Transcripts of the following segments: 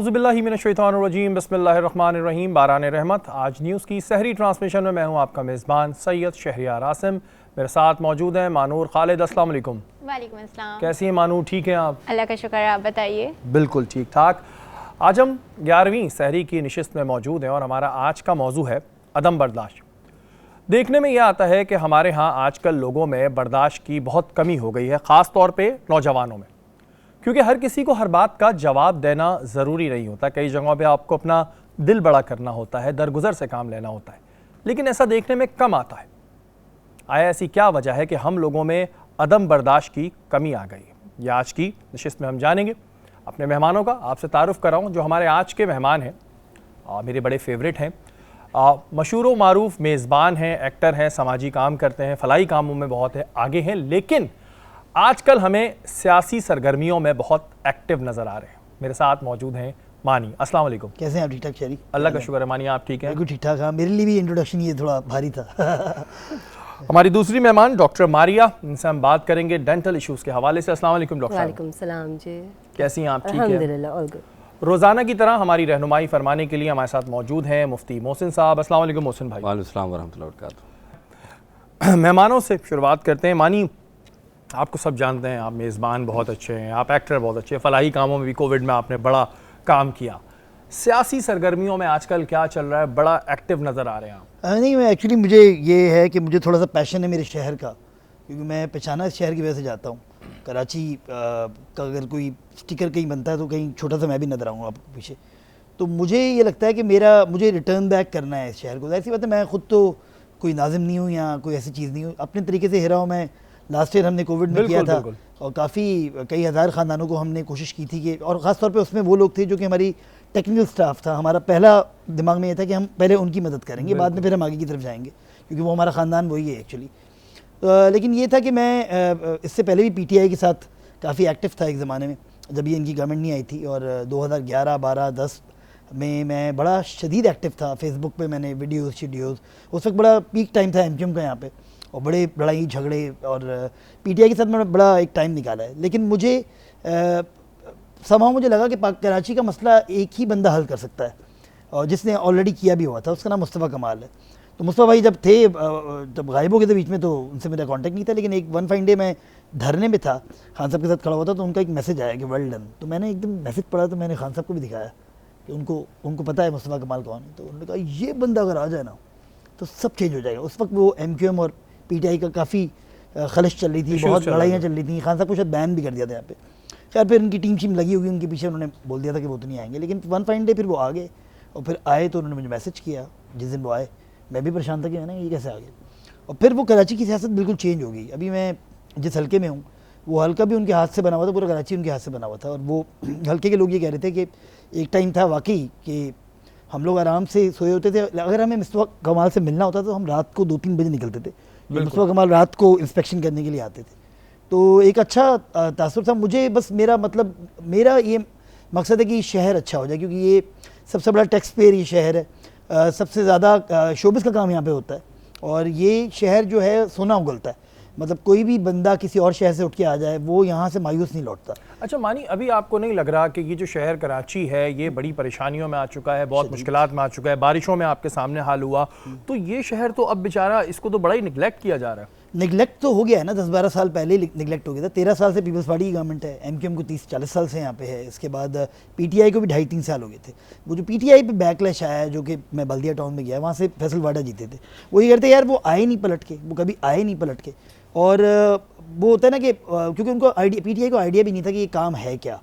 औज़ुबिल्लाहि मिनश्शैतानिर्रजीम बिस्मिल्लाहिर्रहमानिर्रहीम। बारान रहमत। आज न्यूज़ की सहरी ट्रांसमिशन में मैं हूं आपका मेज़बान सैयद शहरियार आसिम। मेरे साथ मौजूद हैं मानूर खालिद। अस्सलाम वालेकुम। वालेकुम अस्सलाम। कैसी हैं मानूर? ठीक हैं आप? अल्लाह का शुक्र है, आप बताइए। बिल्कुल ठीक ठाक। आज हम 11वीं सहरी की नशिस्त में मौजूद हैं और हमारा आज का मौजू है अदम बर्दाश्त। देखने में यह आता है कि हमारे यहाँ आजकल लोगों में बर्दाश्त की बहुत कमी हो गई है, ख़ास तौर पे नौजवानों में, क्योंकि हर किसी को हर बात का जवाब देना ज़रूरी नहीं होता। कई जगहों पे आपको अपना दिल बड़ा करना होता है, दरगुजर से काम लेना होता है, लेकिन ऐसा देखने में कम आता है। आया ऐसी क्या वजह है कि हम लोगों में अदम बर्दाश्त की कमी आ गई है? यह आज की नशिस्त में हम जानेंगे। अपने मेहमानों का आपसे तारुफ़ कराऊँ। जो हमारे आज के मेहमान हैं मेरे बड़े फेवरेट हैं, मशहूर व मारूफ मेज़बान हैं, एक्टर हैं, समाजी काम करते हैं, फलाही कामों में बहुत आगे हैं, लेकिन आजकल हमें सियासी सरगर्मियों में बहुत एक्टिव नज़र आ रहे हैं। मेरे साथ मौजूद हैं मानी। अस्सलाम वालेकुम। कैसे हैं आप? ठीक ठाक शहरी? अल्लाह का शुक्र है मानी, आप ठीक हैं? बिल्कुल ठीक ठाक। हाँ, मेरे लिए भी इंट्रोडक्शन ये थोड़ा भारी था। हमारी दूसरी मेहमान डॉक्टर मारिया, इनसे हम बात करेंगे डेंटल इश्यूज़ के हवाले से। अस्सलाम वालेकुम डॉक्टर। वालेकुम सलाम जी। कैसी हैं आप? ठीक है अल्हम्दुलिल्लाह, ऑल गुड। रोज़ाना की तरह हमारी रहनुमाई फरमाने के लिए हमारे साथ मौजूद हैं मुफ्ती मोहसिन साहब। अस्सलाम वालेकुम मोहसिन भाई। वालेकुम अस्सलाम वरहमतुल्लाहि वबरकातुहू। मेहमानों से शुरुआत करते हैं। मानी, आपको सब जानते हैं, आप मेज़बान बहुत अच्छे हैं, आप एक्टर बहुत अच्छे हैं, फलाही कामों में भी कोविड में आपने बड़ा काम किया। सियासी सरगर्मियों में आजकल क्या चल रहा है? बड़ा एक्टिव नज़र आ रहे हैं आप। नहीं, मैं एक्चुअली मुझे ये है कि मुझे थोड़ा सा पैशन है मेरे शहर का, क्योंकि मैं पहचाना इस शहर की वजह से जाता हूँ। कराची का अगर कोई स्टिकर कहीं बनता है तो कहीं छोटा सा मैं भी नजर आऊँगा आपको पीछे। तो मुझे ये लगता है कि मुझे रिटर्न बैक करना है इस शहर को। ऐसी बात है, मैं ख़ुद तो कोई नाजिम नहीं हूँ या कोई ऐसी चीज़ नहीं हूँ, अपने तरीके से हेरा हूँ। मैं लास्ट ईयर हमने कोविड में किया था और कई हज़ार ख़ानदानों को हमने कोशिश की थी कि, और ख़ास तौर पे उसमें वो लोग थे जो कि हमारी टेक्निकल स्टाफ था। हमारा पहला दिमाग में ये था कि हम पहले उनकी मदद करेंगे, बाद में फिर हम आगे की तरफ जाएंगे, क्योंकि वो हमारा ख़ानदान वही है एक्चुअली। लेकिन ये था कि मैं इससे पहले भी पीटीआई के साथ काफ़ी एक्टिव था एक ज़माने में, जब ये इनकी गवर्नमेंट नहीं आई थी। और 2011, 12, 10 में मैं बड़ा शदीद एक्टिव था। फेसबुक पे मैंने वीडियोज़ उस वक्त बड़ा पीक टाइम था एमक्यूएम का यहाँ पे, और बड़े लड़ाई झगड़े और पीटीआई के साथ मैंने बड़ा एक टाइम निकाला है। लेकिन मुझे मुझे लगा कि कराची का मसला एक ही बंदा हल कर सकता है, और जिसने ऑलरेडी किया भी हुआ था, उसका नाम मुस्तफ़ा कमाल है। तो मुस्तफ़ा भाई जब गायब हो गए थे बीच में, तो उनसे मेरा कांटेक्ट नहीं था। लेकिन एक वन फाइन डे मैं धरने में था, खान साहब के साथ खड़ा हुआ था, तो उनका एक मैसेज आया कि वेल डन। तो मैंने एकदम मैसेज पढ़ा, तो मैंने खान साहब को भी दिखाया कि उनको पता है मुस्तफ़ा कमाल कौन है। तो उन्होंने कहा ये बंदा अगर आ जाए ना तो सब चेंज हो जाएगा। उस वक्त वो एमक्यूएम और पीटीआई का काफ़ी खलिश चल रही थी, बहुत लड़ाइयाँ चल रही थी। खान साहब को शायद बैन भी कर दिया था यहाँ पे। खैर फिर उनकी टीम लगी होगी उनके पीछे, उन्होंने बोल दिया था कि वो तो नहीं आएंगे। लेकिन वन फाइन डे फिर वो आ गए, और फिर आए तो उन्होंने मुझे मैसेज किया जिस दिन वो आए। मैं भी परेशान था कि मैंने ये कैसे आ गए। और फिर वो कराची की सियासत बिल्कुल चेंज हो गई। अभी मैं जिस हल्के में हूँ, वो हल्का भी उनके हाथ से बना हुआ था, पूरा कराची उनके हाथ से बना हुआ था। और वो हल्के के लोग ये कह रहे थे कि एक टाइम था वाकई कि हम लोग आराम से सोए होते थे। अगर हमें मुस्तफ़ा कमाल से मिलना होता तो हम रात को 2-3 बजे निकलते थे। मुस्तफ़ा कमाल रात को इंस्पेक्शन करने के लिए आते थे। तो एक अच्छा तासुर था मुझे। बस मेरा ये मकसद है कि शहर अच्छा हो जाए, क्योंकि ये सबसे बड़ा टैक्स पेयर ये शहर है। सबसे ज़्यादा शोबिस का काम यहाँ पे होता है, और ये शहर जो है सोना उगलता है। मतलब कोई भी बंदा किसी और शहर से उठ के आ जाए, वो यहाँ से मायूस नहीं लौटता। अच्छा मानी, अभी आपको नहीं लग रहा कि ये जो शहर कराची है ये बड़ी परेशानियों में आ चुका है, बहुत मुश्किलात में आ चुका है? बारिशों में आपके सामने हाल हुआ, तो ये शहर तो अब बेचारा, इसको तो बड़ा ही निगलेक्ट किया जा रहा है। निगलेक्ट तो हो गया है ना, 10-12 साल पहले निगलेक्ट हो गया था। 13 साल से पीपल्स पार्टी की गवर्नमेंट है, एमक्यूएम को 30-40 साल से यहाँ पे है। इसके बाद पीटीआई को भी 2.5-3 साल हो गए थे। वो जो पीटीआई पे बैकलैश आया है, जो कि मैं बल्दिया टाउन में गया, वहाँ से फैसल वाडा जीते थे, वो ये कहते यार वो आए नहीं पलट के, वो कभी आए नहीं पलट के। और वो होता है ना कि क्योंकि उनको पीटीआई को आइडिया भी नहीं था कि ये काम है क्या,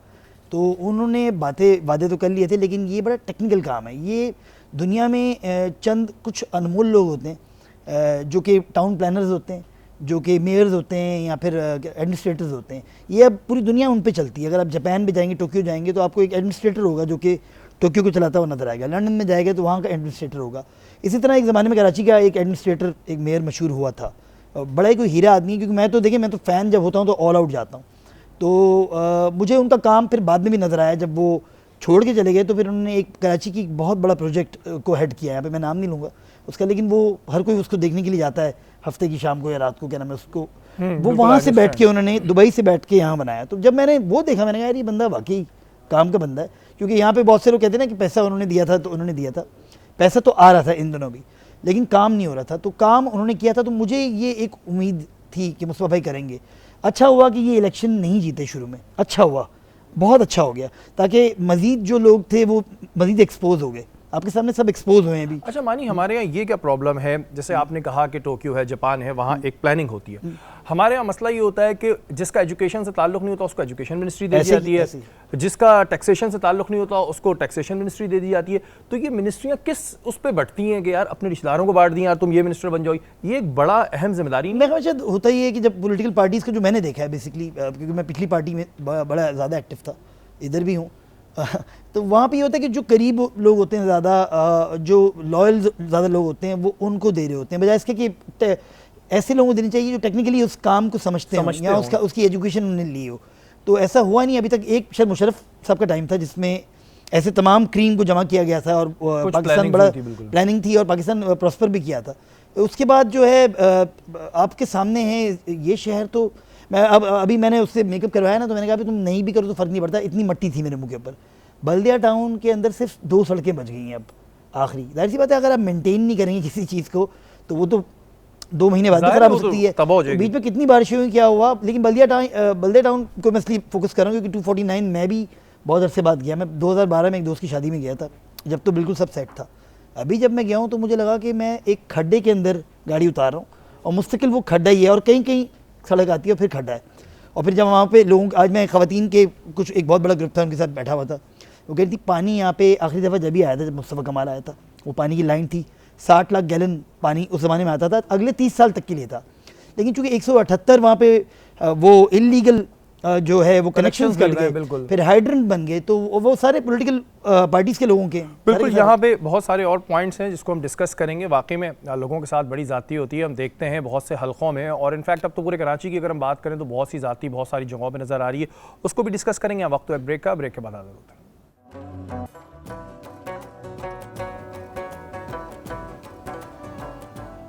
तो उन्होंने वादे तो कर लिए थे। लेकिन ये बड़ा टेक्निकल काम है। ये दुनिया में चंद कुछ अनमोल लोग होते हैं, जो कि टाउन प्लानर्स होते हैं, जो कि मेयर्स होते हैं, या फिर एडमिनिस्ट्रेटर्स होते हैं। ये अब पूरी दुनिया उन पे चलती है। अगर आप जापान में जाएंगे, टोक्यो जाएंगे, तो आपको एक एडमिनिस्ट्रेटर होगा जो कि टोक्यो को चलाता हुआ नजर आएगा। लंदन में जाएगा तो वहाँ का एडमिनिस्ट्रेटर होगा। इसी तरह एक ज़माने में कराची का एक एडमिनिस्ट्रेटर, एक मेयर मशहूर हुआ था, बड़ा ही कोई हीरा आदमी। क्योंकि मैं तो देखिए, मैं तो फ़ैन जब होता हूँ तो ऑल आउट जाता हूँ। तो मुझे उनका काम फिर बाद में भी नज़र आया, जब वो छोड़ के चले गए। तो फिर उन्होंने एक कराची की बहुत बड़ा प्रोजेक्ट को हेड किया। यहाँ पे मैं नाम नहीं लूँगा उसका, लेकिन वो हर कोई उसको देखने के लिए जाता है हफ्ते की शाम को या रात को, क्या नाम है उसको, वो वहाँ से बैठ के उन्होंने दुबई से बैठ के यहाँ बनाया। तो जब मैंने वो देखा, मैंने कहा यार ये बंदा वाकई काम का बंदा है। क्योंकि यहाँ पे बहुत से लोग कहते हैं ना कि पैसा उन्होंने दिया था तो उन्होंने दिया था, पैसा तो आ रहा था इन दोनों भी, लेकिन काम नहीं हो रहा था। तो काम उन्होंने किया था, तो मुझे ये एक उम्मीद थी कि मुस्तफा भाई करेंगे। अच्छा हुआ कि ये इलेक्शन नहीं जीते शुरू में, अच्छा हुआ, बहुत अच्छा हो गया, ताकि मज़ीद जो लोग थे वो मज़ीद एक्सपोज हो गए। आपके सामने सब एक्सपोज हुए हैं अभी। अच्छा मानी, हमारे यहाँ ये क्या प्रॉब्लम है, जैसे आपने कहा कि टोक्यो है, जापान है, वहाँ एक प्लानिंग होती है। हमारे यहाँ मसला ये होता है कि जिसका एजुकेशन से ताल्लुक नहीं होता उसको एजुकेशन मिनिस्ट्री दे दी ऐसे ही- जाती है, ऐसे जिसका टैक्सेशन से ताल्लुक नहीं होता उसको टैक्सेशन मिनिस्ट्री दे दी जाती है। तो ये मिनिस्ट्रियाँ किस उस पर बंटती हैं कि यार अपने रिश्तेदारों को बांट दी, यार तुम ये मिनिस्टर बन जाओ, ये एक बड़ा अहम जिम्मेदारी नहीं? मैं ख्याल शायद होता ही है कि जब पॉलिटिकल पार्टीज़ का जो मैंने देखा है बेसिकली, क्योंकि मैं पिछली पार्टी में बड़ा ज़्यादा एक्टिव था, इधर भी हूँ, तो वहाँ पे ये होता है कि जो करीब लोग होते हैं ज़्यादा, जो लॉयल ज़्यादा लोग होते हैं वो उनको दे रहे होते हैं, बजाय इसके कि ऐसे लोगों को देनी चाहिए जो टेक्निकली उस काम को समझते हैं या उसकी एजुकेशन उन्होंने ली हो। तो ऐसा हुआ नहीं अभी तक। एक शायद मुशर्रफ साहब का टाइम था जिसमें ऐसे तमाम क्रीम को जमा किया गया था और पाकिस्तान बड़ा प्लानिंग थी और पाकिस्तान प्रॉस्पर भी किया था। उसके बाद जो है आपके सामने है ये शहर, तो मैं अभी मैंने उससे मेकअप करवाया ना, तो मैंने कहा तुम नहीं भी करो तो फ़र्क नहीं पड़ता, इतनी मट्टी थी मेरे मुँह के ऊपर। बल्दिया टाउन के अंदर सिर्फ 2 सड़कें बच गई हैं अब आखिरी। जाहिर सी बात है, अगर आप मेंटेन नहीं करेंगे किसी चीज़ को तो वो तो 2 महीने बाद खराब हो सकती है। बीच में कितनी बारिशें हुई, क्या हुआ। लेकिन बल्दिया टाउन को मैं इसलिए फोकस कर रहा हूँ क्योंकि 249 मैं भी बहुत अरसे बाद गया। मैं 2012 में एक दोस्त की शादी में गया था, जब तो बिल्कुल सब सेट था। अभी जब मैं गया हूँ तो मुझे लगा कि मैं एक खड्डे के अंदर गाड़ी उतार रहा हूँ और मुस्तकिल वो खड्डा ही है और कहीं कहीं सड़क आती है और फिर खड्डा है। और फिर जब वहाँ पे लोगों, आज मैं ख़वातीन के कुछ एक बहुत बड़ा ग्रुप था उनके साथ बैठा हुआ था, वो कह रही थी पानी यहाँ पे आखिरी दफ़ा जब ही आया था जब मुस्तफ़ा कमाल आया था, वो पानी की लाइन थी, 60 लाख गैलन पानी उस ज़माने में आता था, अगले 30 साल तक के लिए था। लेकिन चूँकि 178 वहाँ पे वो इलीगल जो है वो कनेक्शंस कर गए, फिर हाइड्रेंट बन गए, तो वो सारे पॉलिटिकल पार्टीज़ के लोगों के। बिल्कुल, यहाँ पे बहुत सारे और पॉइंट्स हैं जिसको हम डिस्कस करेंगे। वाकई में लोगों के साथ बड़ी ज़ाती होती है, हम देखते हैं बहुत से हलकों में, और इनफैक्ट अब तो पूरे कराची की अगर हम बात करें तो बहुत सी ज़ाती बहुत सारी जगहों पे नज़र आ रही है, उसको भी डिस्कस करेंगे। वक्त तो एक ब्रेक का, ब्रेक के बाद हाज़िर होते हैं।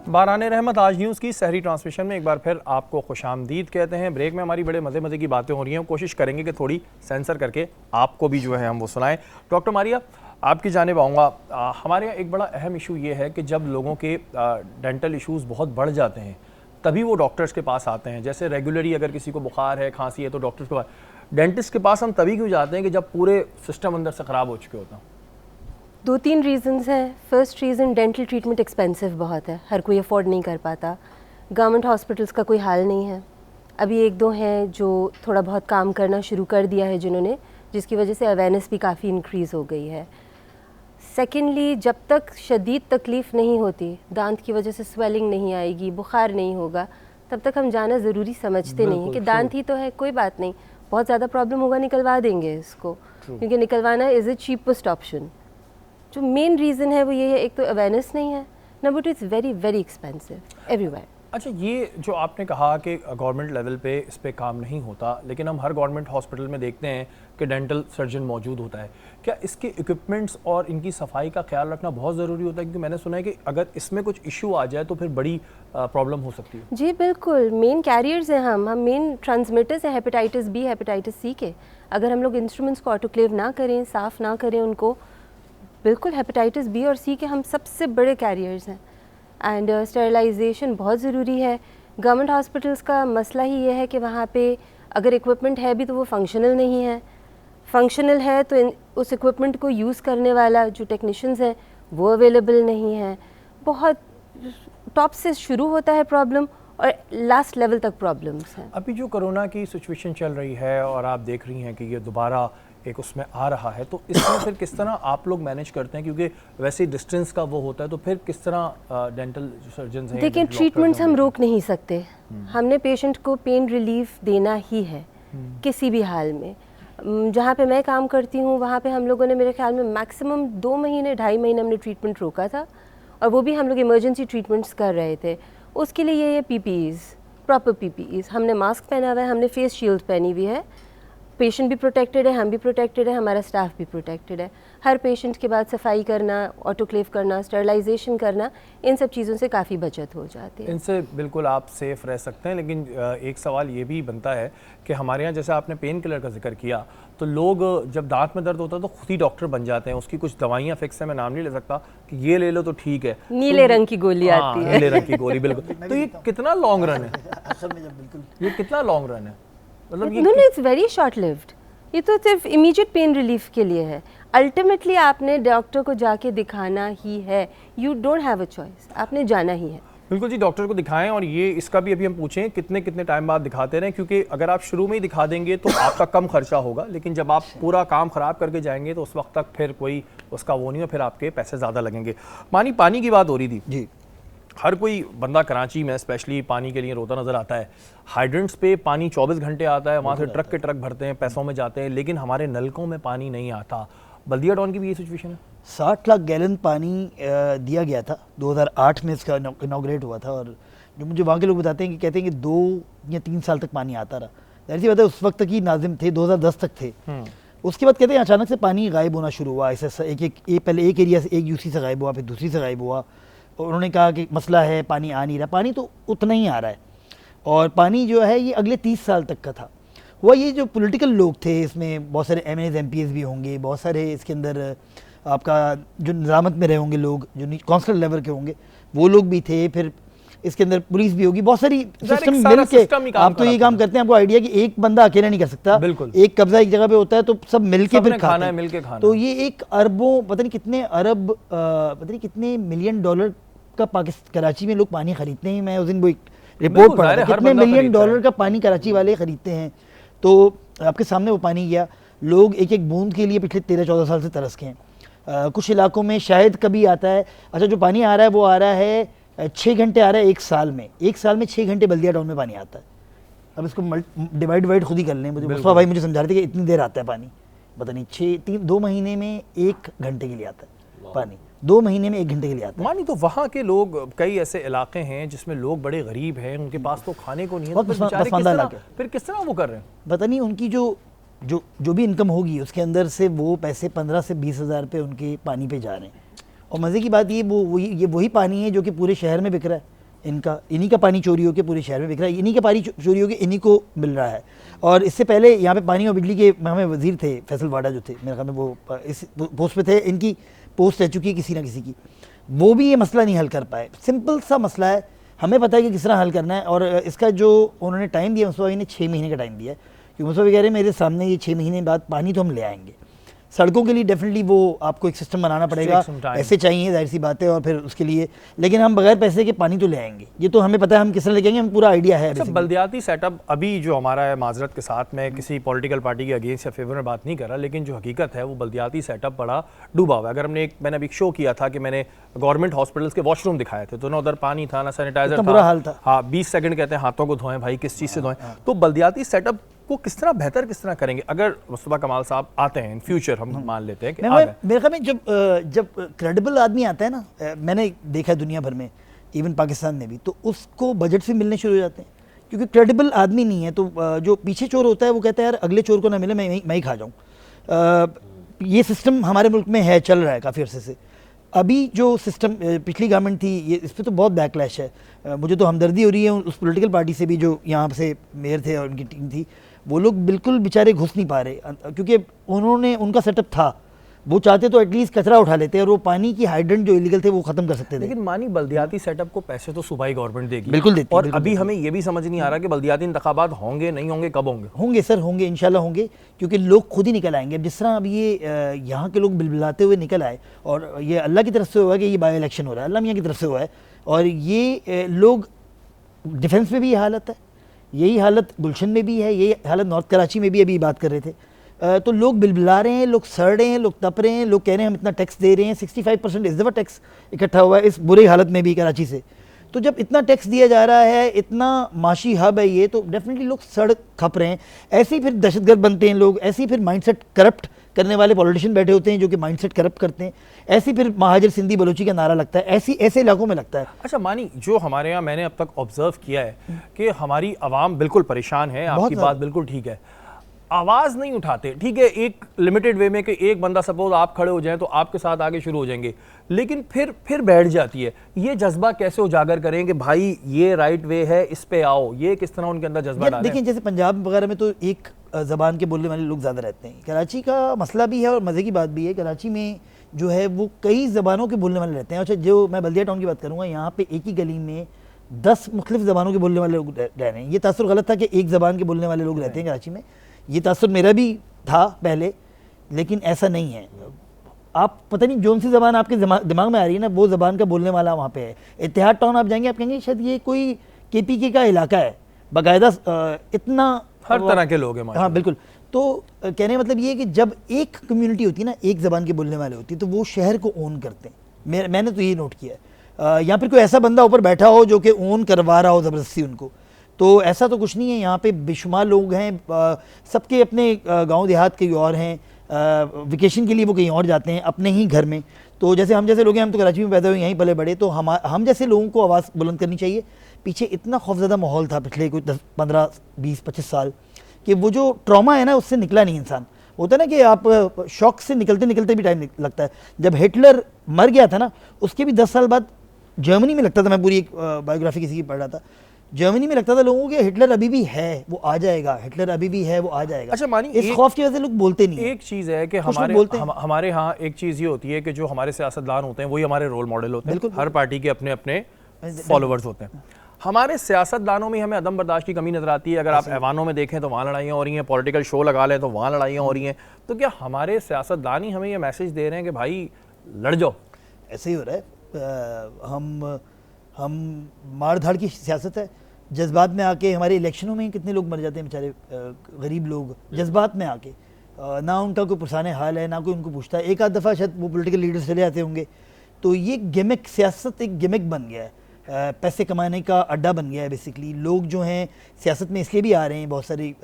बाराने रहमत आज न्यूज़ की सहरी ट्रांसमिशन में एक बार फिर आपको खुशामदीद कहते हैं। ब्रेक में हमारी बड़े मज़े की बातें हो रही हैं, कोशिश करेंगे कि थोड़ी सेंसर करके आपको भी जो है हम वो सुनाएं। डॉक्टर मारिया, आपकी जानिब आऊँगा। हमारे यहाँ एक बड़ा अहम इशू ये है कि जब लोगों के डेंटल इश्यूज़ बहुत बढ़ जाते हैं तभी वो डॉक्टर्स के पास आते हैं। जैसे रेगुलरली अगर किसी को बुखार है, खांसी है, तो डॉक्टर्स के पास, डेंटिस्ट के पास हम तभी क्यों जाते हैं कि जब पूरे सिस्टम अंदर से ख़राब हो चुके होते हैं? 2-3 रीज़न्स हैं। First reason, dental treatment expensive बहुत है, हर कोई अफोर्ड नहीं कर पाता। गवर्नमेंट हॉस्पिटल्स का कोई हाल नहीं है। अभी 1-2 हैं जो थोड़ा बहुत काम करना शुरू कर दिया है जिन्होंने, जिसकी वजह से अवेयरनेस भी काफ़ी इंक्रीज़ हो गई है। सेकेंडली, जब तक शदीद तकलीफ़ नहीं होती, दांत की वजह से स्वेलिंग नहीं आएगी, बुखार नहीं होगा, तब तक हम जाना ज़रूरी समझते नहीं हैं कि दांत ही तो है, कोई बात नहीं, बहुत ज़्यादा प्रॉब्लम होगा निकलवा देंगे इसको, क्योंकि निकलवाना इज़ ए चीपेस्ट ऑप्शन। जो मेन रीज़न है वो ये है, एक तो अवेयरनेस नहीं है, number 2 it's very very expensive everywhere. अच्छा, ये जो आपने कहा कि गवर्नमेंट लेवल पे इस पे काम नहीं होता, लेकिन हम हर गवर्नमेंट हॉस्पिटल में देखते हैं कि डेंटल सर्जन मौजूद होता है। क्या इसके इक्विपमेंट्स और इनकी सफाई का ख्याल रखना बहुत ज़रूरी होता है? क्योंकि मैंने सुना है कि अगर इसमें कुछ इशू आ जाए तो फिर बड़ी प्रॉब्लम हो सकती है। जी बिल्कुल, मेन कैरियर्स हैं हम मेन ट्रांसमिटर्स हैं हेपेटाइटिस बी, हेपेटाइटिस सी के। अगर हम लोग इंस्ट्रूमेंट्स को ऑटोक्लेव ना करें, साफ़ ना करें उनको, बिल्कुल हेपेटाइटिस बी और सी के हम सबसे बड़े कैरियर्स हैं। एंड स्टेरिलाइजेशन बहुत ज़रूरी है। गवर्नमेंट हॉस्पिटल्स का मसला ही ये है कि वहाँ पे अगर इक्विपमेंट है भी तो वो फंक्शनल नहीं है, फंक्शनल है तो उस इक्विपमेंट को यूज़ करने वाला जो टेक्नीशियंस हैं वो अवेलेबल नहीं है। बहुत टॉप से शुरू होता है प्रॉब्लम और लास्ट लेवल तक प्रॉब्लम्स हैं। अभी जो कोरोना की सिचुएशन चल रही है और आप देख रही हैं कि ये दोबारा एक उसमें आ रहा है, तो इसमें फिर किस तरह आप लोग मैनेज करते हैं? क्योंकि वैसे ही डिस्टेंस का वो होता है, तो फिर किस तरह डेंटल सर्जन्स हैं? देखिए, ट्रीटमेंट्स हम रोक नहीं सकते, हमने पेशेंट को पेन रिलीफ देना ही है किसी भी हाल में। जहाँ पे मैं काम करती हूँ वहाँ पे हम लोगों ने मेरे ख्याल में मैक्सिमम 2 महीने 2.5 महीने हमने ट्रीटमेंट रोका था, और वो भी हम लोग इमरजेंसी ट्रीटमेंट्स कर रहे थे। उसके लिए ये PPEs, प्रॉपर PPEs, हमने मास्क पहना हुआ है, हमने फेस शील्ड पहनी हुई है, पेशेंट भी प्रोटेक्टेड है, हम भी प्रोटेक्टेड है, हमारा स्टाफ भी प्रोटेक्टेड है। हर पेशेंट के बाद सफाई करना, ऑटोक्लेव करना, स्टरलाइजेशन करना, इन सब चीज़ों से काफ़ी बचत हो जाती है। इनसे बिल्कुल आप सेफ रह सकते हैं। लेकिन एक सवाल ये भी बनता है कि हमारे यहाँ जैसे आपने पेन किलर का जिक्र किया, तो लोग जब दांत में दर्द होता है तो खुद ही डॉक्टर बन जाते हैं। उसकी कुछ दवाइयाँ फिक्स है, मैं नाम नहीं ले सकता, कि ये ले लो तो ठीक है, नीले तो रंग की गोली आती है। नीले रंग की गोली, बिल्कुल। तो ये कितना लॉन्ग रन है? असल में जब बिल्कुल ये कितना लॉन्ग रन है? मतलब ये no no, it's very short lived. ये तो सिर्फ इमीडिएट पेन रिलीफ के लिए है। अल्टीमेटली आपने डॉक्टर को जाके दिखाना ही है, you don't have a choice, आपने जाना ही है। बिल्कुल जी, डॉक्टर को दिखाएं। और ये इसका भी अभी हम पूछें कितने कितने टाइम बाद दिखाते रहें, क्योंकि अगर आप शुरू में ही दिखा देंगे तो आपका कम खर्चा होगा, लेकिन जब आप पूरा काम ख़राब करके जाएंगे तो उस वक्त तक फिर कोई उसका वो नहीं है, फिर आपके पैसे ज़्यादा लगेंगे। पानी की बात हो रही थी जी। हर कोई बंदा कराची में स्पेशली पानी के लिए रोता नज़र आता है। हाइड्रेंट्स पे पानी 24 घंटे आता है, वहाँ से ट्रक के ट्रक भरते हैं, पैसों में जाते हैं, लेकिन हमारे नलकों में पानी नहीं आता। बल्दिया टाउन की भी ये सिचुएशन है। 60 लाख गैलन पानी दिया गया था, 2008 में इसका इनॉग्रेट हुआ था। और जो मुझे वहाँ के लोग बताते हैं कि कहते हैं कि 2 या 3 साल तक पानी आता रहा। जाहिर सी बात है, उस वक्त तक ही नाजिम थे, 2010 तक थे। उसके बाद कहते हैं अचानक से पानी गायब होना शुरू हुआ। ऐसे पहले एक एरिया से, एक यूसी से गायब हुआ, फिर दूसरी से गायब हुआ। और उन्होंने कहा कि मसला है, पानी आ नहीं रहा। पानी तो उतना ही आ रहा है, और पानी जो है ये अगले 30 साल तक का था। हुआ ये, जो पॉलिटिकल लोग थे, इसमें बहुत सारे MNAs MPs भी होंगे, बहुत सारे इसके अंदर आपका जो निज़ामत में रहे होंगे लोग, जो काउंसिल लेवल के होंगे, वो लोग भी थे। फिर इसके अंदर पुलिस भी होगी, बहुत सारी सिस्टम मिल के। आप तो ये काम करते हैं, आपको आइडिया कि एक बंदा अकेला नहीं कर सकता। बिल्कुल। एक कब्जा एक जगह पे होता है तो सब मिलके फिर खाना है, मिलके खाना। तो ये एक अरबों, पता नहीं कितने अरब, पता नहीं कितने मिलियन डॉलर का कराची में लोग पानी खरीदते हैं। मैं उस दिन वो एक रिपोर्ट पढ़ा था, कितने मिलियन डॉलर का पानी कराची वाले खरीदते हैं। तो आपके सामने वो पानी गया, लोग एक एक बूंद के लिए पिछले 13-14 साल से तरस के हैं। कुछ इलाकों में शायद कभी आता है, अच्छा जो पानी आ रहा है वो आ रहा है 6 घंटे आ रहा है एक साल में। एक साल में 6 घंटे बल्दिया टाउन में पानी आता है। अब इसको डिवाइड खुद ही कर लें। मुझे मुस्तफा भाई मुझे समझा रहे थे कि इतनी देर आता है पानी, पता नहीं 2 महीने में 1 घंटे के लिए आता है पानी, 2 महीने में 1 घंटे के लिए आता है। मानी तो वहाँ के लोग, कई ऐसे इलाके हैं जिसमें लोग बड़े गरीब हैं, उनके पास तो खाने को नहीं है, तो फिर किस तरह वो कर रहे हैं? पता नहीं उनकी जो भी इनकम होगी उसके अंदर से वो पैसे 15 से 20 हज़ार पे उनके पानी पे जा रहे हैं। और मज़े की बात ये वही पानी है जो कि पूरे शहर में बिक रहा है। इन्हीं का पानी चोरी होकर पूरे शहर में बिक रहा है, इन्हीं का पानी चोरी होकर इन्हीं को मिल रहा है। और इससे पहले यहाँ पे पानी और बिजली के हमें वजीर थे, फैसल वाडा जो थे, मेरे ख्याल में वो इस पोस्ट पे थे, इनकी पोस्ट रह चुकी है किसी ना किसी की। वो भी ये मसला नहीं हल कर पाए। सिंपल सा मसला है, हमें पता है कि किस तरह हल करना है। और इसका जो उन्होंने टाइम दिया, मुस्तफा भाई ने 6 महीने का टाइम दिया है, क्योंकि मुस्तफा भाई कह रहे हैं मेरे सामने ये 6 महीने बाद पानी तो हम ले आएंगे। सड़कों के लिए डेफिनेटली वो आपको एक सिस्टम बनाना पड़ेगा, पैसे चाहिए, जाहिर सी बात है, और फिर उसके लिए, लेकिन हम बगैर पैसे के पानी तो ले आएंगे। ये तो हमें पता है हम किस तरह ले आएंगे, हमें पूरा आइडिया है। अच्छा, बल्दियाती सेटअप अभी जो हमारा है, माजरत के साथ में किसी पॉलिटिकल पार्टी के अगेंस्ट या फेवर में बात नहीं कर रहा, लेकिन जो हकीकत है वो बल्दियाती सेटअप बड़ा डूबा हुआ है। अगर मैंने अभी शो किया था कि मैंने गवर्नमेंट हॉस्पिटल्स के वॉशरूम दिखाए थे, तो ना उधर पानी था ना सैनिटाइजर था, बुरा हाल था। हाँ, 20 सेकंड कहते हैं हाथों को धोएं भाई, किस चीज़ से धोएं। तो बल्दियाती सेटअप को किस तरह बेहतर किस तरह करेंगे? अगर मुस्तफा कमाल साहब आते हैं इन फ्यूचर, हम मान लेते हैं कि मेरे ख्याल में जब क्रेडिबल आदमी आता है ना, मैंने देखा है दुनिया भर में, इवन पाकिस्तान में भी, तो उसको बजट से मिलने शुरू हो जाते हैं। क्योंकि क्रेडिबल आदमी नहीं है तो जो पीछे चोर होता है वो कहता है यार अगले चोर को ना मिले, मैं ही खा जाऊँ। ये सिस्टम हमारे मुल्क में है, चल रहा है काफ़ी अर्से से। अभी जो सिस्टम पिछली गवर्नमेंट थी, ये इस पर तो बहुत बैकलैश है। मुझे तो हमदर्दी हो रही है उस पॉलिटिकल पार्टी से भी जो यहाँ से मेयर थे और उनकी टीम थी। वो लोग बिल्कुल बेचारे घुस नहीं पा रहे, क्योंकि उनका सेटअप था, वो चाहते तो एटलीस्ट कचरा उठा लेते और वो पानी की हाइड्रेंट जो इलीगल थे वो खत्म कर सकते थे। लेकिन मानी बल्दियाती सेटअप को पैसे तो सूबाई गवर्नमेंट देगी, बिल्कुल देती है। और अभी हमें ये भी समझ नहीं आ रहा कि बल्दियाती इंतखाबात होंगे नहीं होंगे, कब होंगे? होंगे सर, होंगे, इंशाल्लाह होंगे, क्योंकि लोग खुद ही निकल आएंगे। अब जिस तरह अब ये यहाँ के लोग बिलबिलाते हुए निकल आए, और ये अल्लाह की तरफ से हुआ कि ये बाई इलेक्शन हो रहा है, अल्लाह मियाँ की तरफ से हुआ है। और ये लोग डिफेंस में भी ये हालत है, यही हालत गुलशन में भी है, यही हालत नॉर्थ कराची में भी अभी बात कर रहे थे। तो लोग बिलबिला रहे हैं, लोग सड़ रहे हैं, लोग तप रहे हैं, लोग कह रहे हैं हम इतना टैक्स दे रहे हैं। 65% इस दफ़ा टैक्स इकट्ठा हुआ है इस बुरी हालत में भी कराची से। तो जब इतना टैक्स दिया जा रहा है, इतना माशी हब है ये, तो डेफिनेटली लोग सड़ खप रहे हैं। ऐसे ही फिर दहशतगर्द बनते हैं लोग, ऐसे ही फिर माइंडसेट करप्ट करने वाले पॉलिटिशियन बैठे होते हैं जो कि माइंडसेट करप्ट करते हैं। ऐसे फिर महाजर सिंधी बलोची का नारा लगता है, ऐसे इलाकों में लगता है। अच्छा मानी, जो हमारे यहाँ मैंने अब तक ऑब्जर्व किया है कि हमारी आवाम बिल्कुल परेशान है, आपकी बात बिल्कुल ठीक है। आवाज़ नहीं उठाते। ठीक है, एक लिमिटेड वे में कि एक बंदा सपोज आप खड़े हो जाएं तो आपके साथ आगे शुरू हो जाएंगे, लेकिन फिर बैठ जाती है। ये जज्बा कैसे उजागर करें कि भाई ये राइट वे है, इस पे आओ, ये किस तरह उनके अंदर जज्बा डालें? देखिए, जैसे पंजाब वगैरह में तो एक ज़बान के बोलने वाले लोग ज़्यादा रहते हैं। कराची का मसला भी है और मज़े की बात भी है, कराची में जो है वो कई ज़बानों के बोलने वाले रहते हैं। अच्छा, जो मैं बल्दिया टाउन की बात करूँगा, यहाँ पे एक ही गली में 10 मुख्तलिफ ज़बानों के बोलने वाले लोग रह रहे हैं। ये तासुर गलत था कि एक ज़बान के बोलने वाले लोग रहते हैं कराची में, ये तासुर मेरा भी था पहले, लेकिन ऐसा नहीं है। आप पता नहीं कौन सी ज़बान आपके दिमाग में आ रही है ना, वो ज़बान का बोलने वाला वहाँ पे है। इत्तेहाद टाउन आप जाएंगे, आप कहेंगे शायद ये कोई KPK का इलाका है, बाकायदा इतना हर तरह के लोग हैं। हाँ बिल्कुल। तो कहने का मतलब ये है कि जब एक कम्युनिटी होती है ना, एक ज़बान के बोलने वाले होती है, तो वो शहर को ओन करते हैं। मैंने तो ये नोट किया है। यहाँ पर कोई ऐसा बंदा ऊपर बैठा हो जो कि ओन करवा रहा हो ज़बरदस्ती उनको, तो ऐसा तो कुछ नहीं है। यहाँ पे बेशुमार लोग हैं, सबके अपने गांव देहात के और हैं, वेकेशन के लिए वो कहीं और जाते हैं अपने ही घर में। तो जैसे हम जैसे लोग हैं, हम तो कराची में पैदा हुए, यहीं पले बड़े, तो हम जैसे लोगों को आवाज़ बुलंद करनी चाहिए। पीछे इतना खौफज़दा माहौल था पिछले कोई 10, 15, 20, 25 साल कि वो जो ट्रॉमा है ना, उससे निकला नहीं इंसान। होता है ना कि आप शॉक से निकलते निकलते भी टाइम लगता है। जब हिटलर मर गया था ना, उसके भी 10 साल बाद जर्मनी में लगता था, मैं पूरी एक बायोग्राफी किसी की पढ़ रहा था, जर्मनी में लगता था लोगों को हिटलर अभी भी है, वो आ जाएगा, हिटलर अभी भी है, वो आ जाएगा। अच्छा मानी, इस खौफ की वजह से लोग बोलते नहीं। एक चीज़ है कि हमारे यहाँ एक चीज़ ये होती है कि जो हमारे सियासतदान होते हैं वही हमारे रोल मॉडल होते हैं। हर पार्टी के अपने अपने फॉलोवर्स होते हैं। हमारे सियासतदानों में हमें अदम बर्दाश्त की कमी नजर आती है। अगर आप ऐवानों में देखें तो वहाँ लड़ाइयाँ हो रही हैं, पॉलिटिकल शो लगा लें तो वहाँ लड़ाइयाँ हो रही हैं। तो क्या हमारे सियासतदान ही हमें ये मैसेज दे रहे हैं कि भाई लड़ जाओ? ऐसे ही हो रहा है। हम मार धाड़ की सियासत है। जज्बात में आके हमारे इलेक्शनों में कितने लोग मर जाते हैं बेचारे, गरीब लोग जज्बात में आके, ना उनका कोई पुरसाने हाल है, ना कोई उनको पूछता है। एक आध दफ़ा शायद वो पॉलिटिकल लीडर्स चले आते होंगे। तो ये गिमिक, सियासत एक गिमिक बन गया है, पैसे कमाने का अड्डा बन गया है बेसिकली। लोग जो हैं सियासत में इसलिए भी आ रहे हैं, बहुत सारे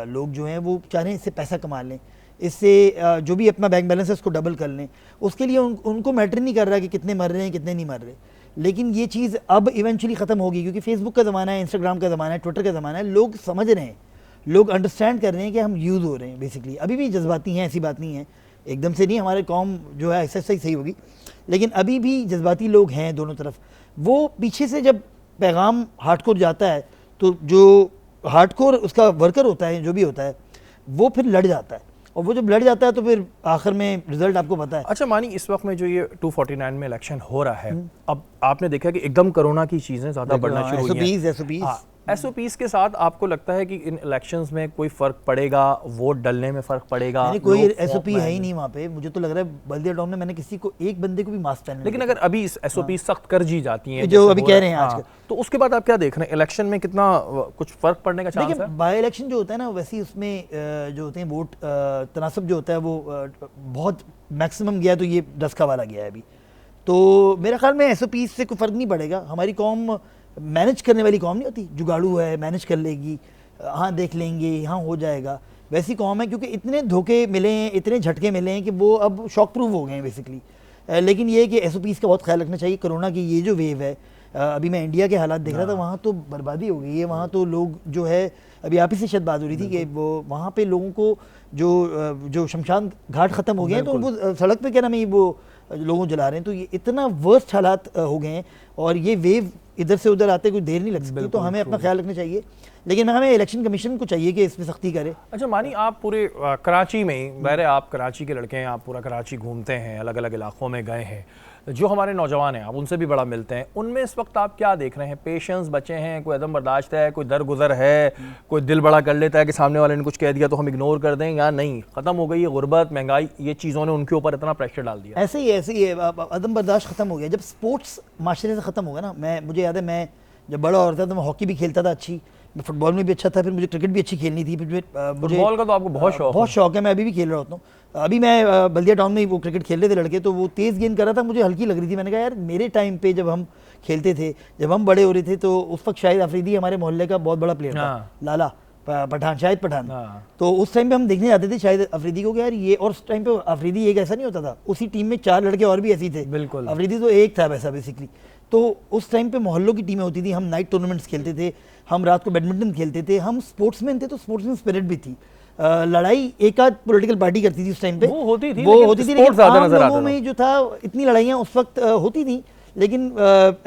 लोग जो हैं वो चाह रहे हैं इससे पैसा कमा लें, इससे जो भी अपना बैंक बैलेंस है उसको डबल कर लें। उसके लिए उनको मैटर नहीं कर रहा कि कितने मर रहे हैं कितने नहीं मर रहे। लेकिन ये चीज़ अब इवेंचुअली ख़त्म होगी, क्योंकि फेसबुक का ज़माना है, इंस्टाग्राम का ज़माना है, ट्विटर का ज़माना है। लोग समझ रहे हैं, लोग अंडरस्टैंड कर रहे हैं कि हम यूज़ हो रहे हैं बेसिकली। अभी भी जज्बाती हैं, ऐसी बात नहीं है, एकदम से नहीं हमारे कौम जो है ऐसा सही होगी, लेकिन अभी भी जज्बाती लोग हैं दोनों तरफ। वो पीछे से जब पैगाम हार्डकोर जाता है तो जो हार्डकोर उसका वर्कर होता है, जो भी होता है, वो फिर लड़ जाता है, और वो जब लड़ जाता है तो फिर आखिर में रिजल्ट आपको पता है। अच्छा मानी, इस वक्त में जो ये 249 में इलेक्शन हो रहा है, अब आपने देखा कि एकदम कोरोना की चीजें ज्यादा बढ़ना शुरू हुई हैं। SOPs के साथ आपको लगता है कि इन इलेक्शंस में कोई फर्क पड़ेगा, वोट डलने में फर्क पड़ेगा? कोई SOP है ही नहीं वहाँ पे। मुझे तो लग रहा है बल्दिया टाउन में मैंने किसी को, एक बंदे को भी मास्क पहनने, लेकिन अगर अभी SOP सख्त कर दी जाती हैं जो अभी कह रहे हैं आजकल, तो उसके बाद आप क्या देख रहे हैं? इलेक्शन में कितना कुछ फर्क पड़ने का चांस है? बाई इलेक्शन जो होता है ना, वैसे उसमें जो होते हैं वोट तनासब जो होता है वो बहुत मैक्सिमम गया, तो ये 10 का वाला गया है अभी। तो मेरे ख्याल में SOP से कोई फ़र्क नहीं पड़ेगा। हमारी कौम मैनेज करने वाली कौम नहीं होती, जुगाड़ू है, मैनेज कर लेगी, हाँ देख लेंगे, हाँ हो जाएगा, वैसी कौम है। क्योंकि इतने धोखे मिले हैं, इतने झटके मिले हैं कि वो अब शॉक प्रूफ हो गए हैं बेसिकली। लेकिन ये है कि SOPs का बहुत ख्याल रखना चाहिए। कोरोना की ये जो वेव है, अभी मैं इंडिया के हालात देख रहा था, वहाँ तो बर्बादी हो गई है। वहाँ तो लोग जो है, अभी आप ही से शायद बात हो रही थी कि वो वहाँ पे लोगों को जो शमशान घाट ख़त्म हो गए हैं, तो उनको सड़क पे क्या नाम है वो लोगों जला रहे हैं। तो ये इतना वर्स्ट हालात हो गए हैं, और ये वेव इधर से उधर आते कोई देर नहीं लग सकती। तो हमें अपना ख्याल रखना चाहिए, लेकिन हमें इलेक्शन कमीशन को चाहिए कि इस पर सख्ती करे। अच्छा मानी, आप पूरे कराची में, बहरे आप कराची के लड़के हैं, आप पूरा कराची घूमते हैं, अलग अलग इलाकों में गए हैं, जो हमारे नौजवान हैं आप उनसे भी बड़ा मिलते हैं, उनमें इस वक्त आप क्या देख रहे हैं? पेशेंस बचे हैं, कोई अदम बर्दाश्त है, कोई दरगुजर है, कोई दिल बड़ा कर लेता है कि सामने वाले ने कुछ कह दिया तो हम इग्नोर कर दें, या नहीं ख़त्म हो गई है गुर्बत, महंगाई, ये चीज़ों ने उनके ऊपर इतना प्रेशर डाल दिया? ऐसे ही है, अदम बर्दाश्त ख़त्म हो गया। जब स्पोर्ट्स माशरे से ख़त्म हो गया ना, मुझे याद है, मैं जब बड़ा हो रहा था तो मैं हॉकी भी खेलता था अच्छी, मैं फुटबॉल में भी अच्छा था, फिर मुझे क्रिकेट भी अच्छी खेलनी थी, फिर मुझे फुटबॉल का तो आपको बहुत शौक है। मैं अभी भी खेल रहा होता हूँ। अभी मैं बल्दिया टाउन में वो क्रिकेट खेल रहे थे लड़के, तो वो तेज़ गेंद कर रहा था, मुझे हल्की लग रही थी। मैंने कहा यार, मेरे टाइम पे जब हम खेलते थे, जब हम बड़े हो रहे थे, तो उस वक्त शाहिद अफरीदी हमारे मोहल्ले का बहुत बड़ा प्लेयर था, लाला पठान, शाहिद पठान। तो उस टाइम पे हम देखने जाते थे शाहिद अफरीदी को, यार ये, और उस टाइम पे अफरीदी एक ऐसा नहीं होता था, उसी टीम में 4 लड़के और भी ऐसे थे, बिल्कुल, अफरीदी तो एक था वैसा बेसिकली। तो उस टाइम पे मोहल्लों की टीमें होती थी, हम नाइट टूर्नामेंट्स खेलते थे, हम रात को बैडमिंटन खेलते थे, हम स्पोर्ट्समैन थे, तो स्पोर्ट्समैन स्पिरिट भी थी। लड़ाई एक आध पॉलिटिकल पार्टी करती थी उस टाइम पे, वो होती थी, वो लेकिन होती थी, sport लेकिन ज़्यादा आम नजर आता लोगों था। में जो था इतनी लड़ाइयाँ उस वक्त होती थी, लेकिन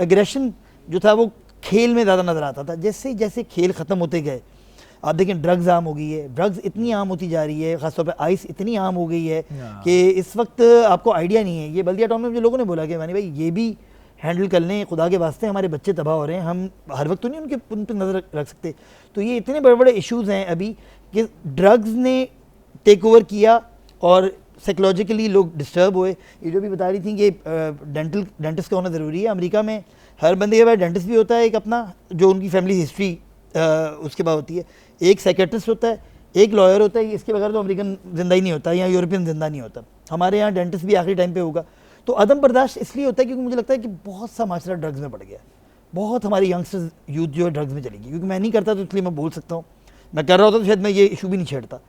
एग्रेशन जो था वो खेल में ज़्यादा नज़र आता था। जैसे जैसे खेल ख़त्म होते गए, आप देखें ड्रग्स आम हो गई है, ड्रग्स इतनी आम होती जा रही है, ख़ासतौर पे आइस इतनी आम हो गई है कि इस वक्त आपको आइडिया नहीं है। ये बल्दिया टाउन में मुझे लोगों ने बोला कि मानी भाई ये भी हैंडल कर लें, खुदा के वास्ते हमारे बच्चे तबाह हो रहे हैं, हम हर वक्त तो नहीं उन पर नज़र रख सकते। तो ये इतने बड़े बड़े इश्यूज़ हैं अभी कि ड्रग्स ने टेक ओवर किया और साइकोलॉजिकली लोग डिस्टर्ब हुए। ये जो भी बता रही थी कि डेंटिस्ट का होना ज़रूरी है। अमेरिका में हर बंदे के पास डेंटिस्ट भी होता है, एक अपना जो उनकी फैमिली हिस्ट्री उसके बाद होती है, एक साइकेट्रिस्ट होता है, एक लॉयर होता है। इसके बगैर तो अमेरिकन जिंदा ही नहीं होता या यूरोपियन जिंदा नहीं होता। हमारे यहाँ डेंटिस्ट भी आखिरी टाइम पे होगा। तो अदम बर्दाश्त इसलिए होता है क्योंकि मुझे लगता है कि बहुत सा माशरा ड्रग्स में पड़ गया है, बहुत हमारी यंगस्टर्स यूथ जो है ड्रग्स में चलेगी। क्योंकि मैं नहीं करता तो इसलिए मैं बोल सकता हूँ, मैं कर रहा होता तो शायद मैं ये इशू भी नहीं छेड़ता।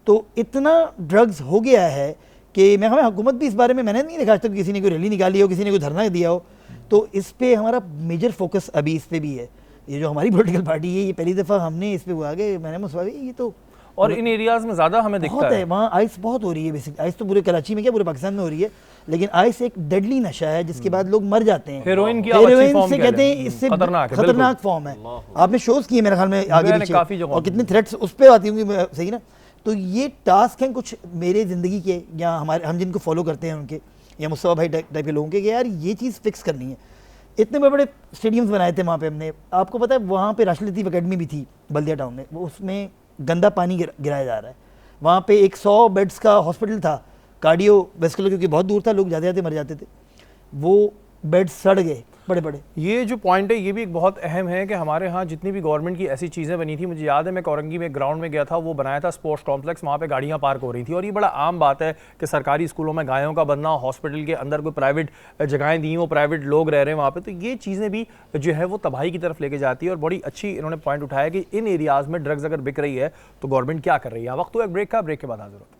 तो इतना ड्रग्स हो गया है कि मैं हमें हुकूमत भी इस बारे में, मैंने नहीं देखा आज तक किसी ने कोई रैली निकाली हो, किसी ने कोई धरना दिया हो। तो इस पे हमारा मेजर फोकस अभी इस पे भी है। ये जो हमारी पॉलिटिकल पार्टी है, ये पहली दफ़ा हमने इस पे हुआ कि मैंने मुस्वागी, ये तो और इन एरियाज में ज़्यादा हमें दिखता बहुत है। है। वहाँ आइस बहुत हो रही है। बेसिक आइस तो पूरे कराची में क्या पूरे पाकिस्तान में हो रही है, लेकिन आइस एक डेडली नशा है जिसके बाद लोग मर जाते हैं। हेरोइन की आप अच्छी हेरोइन फॉर्म से कह कहते लें। हैं, इससे खतरनाक है, खतरनाक फॉर्म है। आपने शोज किए मेरे ख्याल में आगे मैंने पीछे, काफ़ी जगहों और कितने थ्रेट्स उस पर आती होंगी, सही ना। तो ये टास्क हैं कुछ मेरे ज़िंदगी के, या हमारे हम जिनको फॉलो करते हैं उनके, या मुस्तफा भाई टाइप के लोगों के, कि यार ये चीज़ फिक्स करनी है। इतने बड़े बड़े स्टेडियम्स बनाए थे वहाँ पे हमने, आपको पता है वहाँ पे राशिद लतीफ़ अकेडमी भी थी बल्दिया टाउन में, वो उसमें गंदा पानी गिराया जा रहा है। वहाँ पे एक 100 बेड्स का हॉस्पिटल था कार्डियो वेस्कुलर, क्योंकि बहुत दूर था, लोग जाते जाते मर जाते थे, वो बेड सड़ गए बड़े बड़े। ये जो पॉइंट है ये भी एक बहुत अहम है कि हमारे यहाँ जितनी भी गवर्नमेंट की ऐसी चीज़ें बनी थी, मुझे याद है मैं कोरंगी में ग्राउंड में गया था, वो बनाया था स्पोर्ट्स कॉम्प्लेक्स, वहाँ पे गाड़ियाँ पार्क हो रही थी। और ये बड़ा आम बात है कि सरकारी स्कूलों में गायों का बनना, हॉस्पिटल के अंदर कोई प्राइवेट जगहें दी, वो प्राइवेट लोग रह रहे हैं वहाँ पर, तो ये चीज़ें भी जो है वो तबाही की तरफ लेके जाती है। और बड़ी अच्छी इन्होंने पॉइंट उठाया कि इन एरियाज़ में ड्रग्स अगर बिक रही है तो गवर्नमेंट क्या कर रही है। वक्त हुआ एक ब्रेक का, ब्रेक के बाद हाजिर होता है।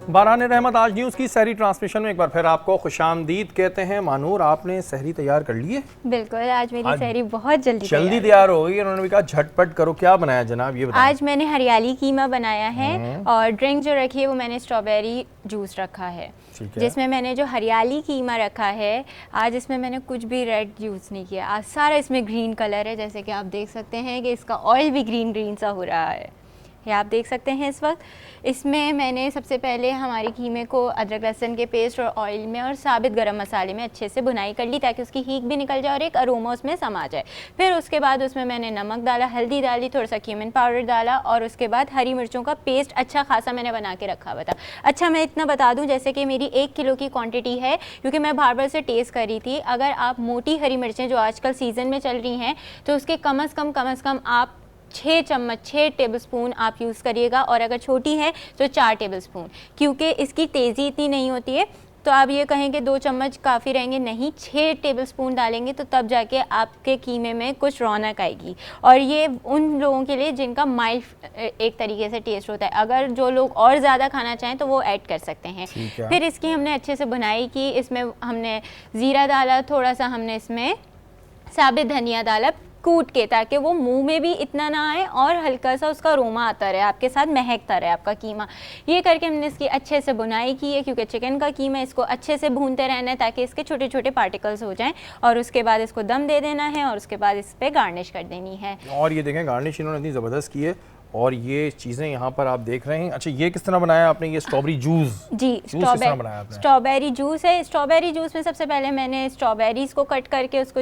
बारहान रहमत आज न्यूज़ की सहरी ट्रांसमिशन में एक बार फिर आपको खुशामदीद कहते हैं। मानूर, आपने सहरी तैयार कर ली है? बिल्कुल, आज मेरी आज सहरी बहुत जल्दी तैयार हो गई। उन्होंने भी कहा झटपट करो। क्या बनाया जनाब, ये बताएं। आज मैंने हरियाली कीमा बनाया है और ड्रिंक जो रखी है वो मैंने स्ट्रॉबेरी जूस रखा है, जिसमें मैंने जो हरियाली कीमा रखा है, आज इसमें मैंने कुछ भी रेड यूज़ नहीं किया, आज सारा इसमें ग्रीन कलर है। जैसे कि आप देख सकते हैं कि इसका ऑयल भी ग्रीन ग्रीन सा हो रहा है, ये आप देख सकते हैं इस वक्त। इसमें मैंने सबसे पहले हमारी कीमे को अदरक लहसुन के पेस्ट और ऑयल में और साबित गरम मसाले में अच्छे से भुनाई कर ली ताकि उसकी हीक भी निकल जाए और एक अरोमा उसमें समा जाए। फिर उसके बाद उसमें मैंने नमक डाला, हल्दी डाली, थोड़ा सा क्यूमिन पाउडर डाला और उसके बाद हरी मिर्चों का पेस्ट अच्छा खासा मैंने बना के रखा हुआ था। अच्छा, मैं इतना बता दूँ, जैसे कि मेरी 1 किलो की क्वान्टिटी है, क्योंकि मैं बार बार से टेस्ट कर रही थी। अगर आप मोटी हरी मिर्चें जो आजकल सीज़न में चल रही हैं तो उसके कम अज़ कम आप 6 चम्मच 6 टेबलस्पून आप यूज़ करिएगा, और अगर छोटी है तो 4 टेबलस्पून, क्योंकि इसकी तेज़ी इतनी नहीं होती है। तो आप ये कहें कि 2 चम्मच काफ़ी रहेंगे, नहीं 6 टेबलस्पून डालेंगे तो तब जाके आपके कीमे में कुछ रौनक आएगी। और ये उन लोगों के लिए जिनका माइल्ड एक तरीके से टेस्ट होता है, अगर जो लोग और ज़्यादा खाना चाहें तो वो ऐड कर सकते हैं। फिर इसकी हमने अच्छे से बुनाई की, इसमें हमने ज़ीरा डाला, थोड़ा सा हमने इसमें साबित धनिया डाला कूट के, ताकि वो मुंह में भी इतना ना आए और हल्का सा उसका अरोमा आता रहे, आपके साथ महकता रहे आपका कीमा। ये करके हमने इसकी अच्छे से बुनाई की है, क्योंकि चिकन का कीमा इसको अच्छे से भूनते रहना है ताकि इसके छोटे छोटे पार्टिकल्स हो जाएं, और उसके बाद इसको दम दे देना है और उसके बाद इस पर गार्निश कर देनी है। और ये देखें गार्निश इन्होंने इतनी ज़बरदस्त की है। और ये चीज़ें यहाँ पर आप देख रहे हैं। अच्छा, ये किस तरह बनाया आपने? ये स्ट्रॉबेरी जूस? जी, स्ट्रॉबेरी जूस है। स्ट्रॉबेरी जूस में सबसे पहले मैंने स्ट्रॉबेरीज़ को कट करके उसको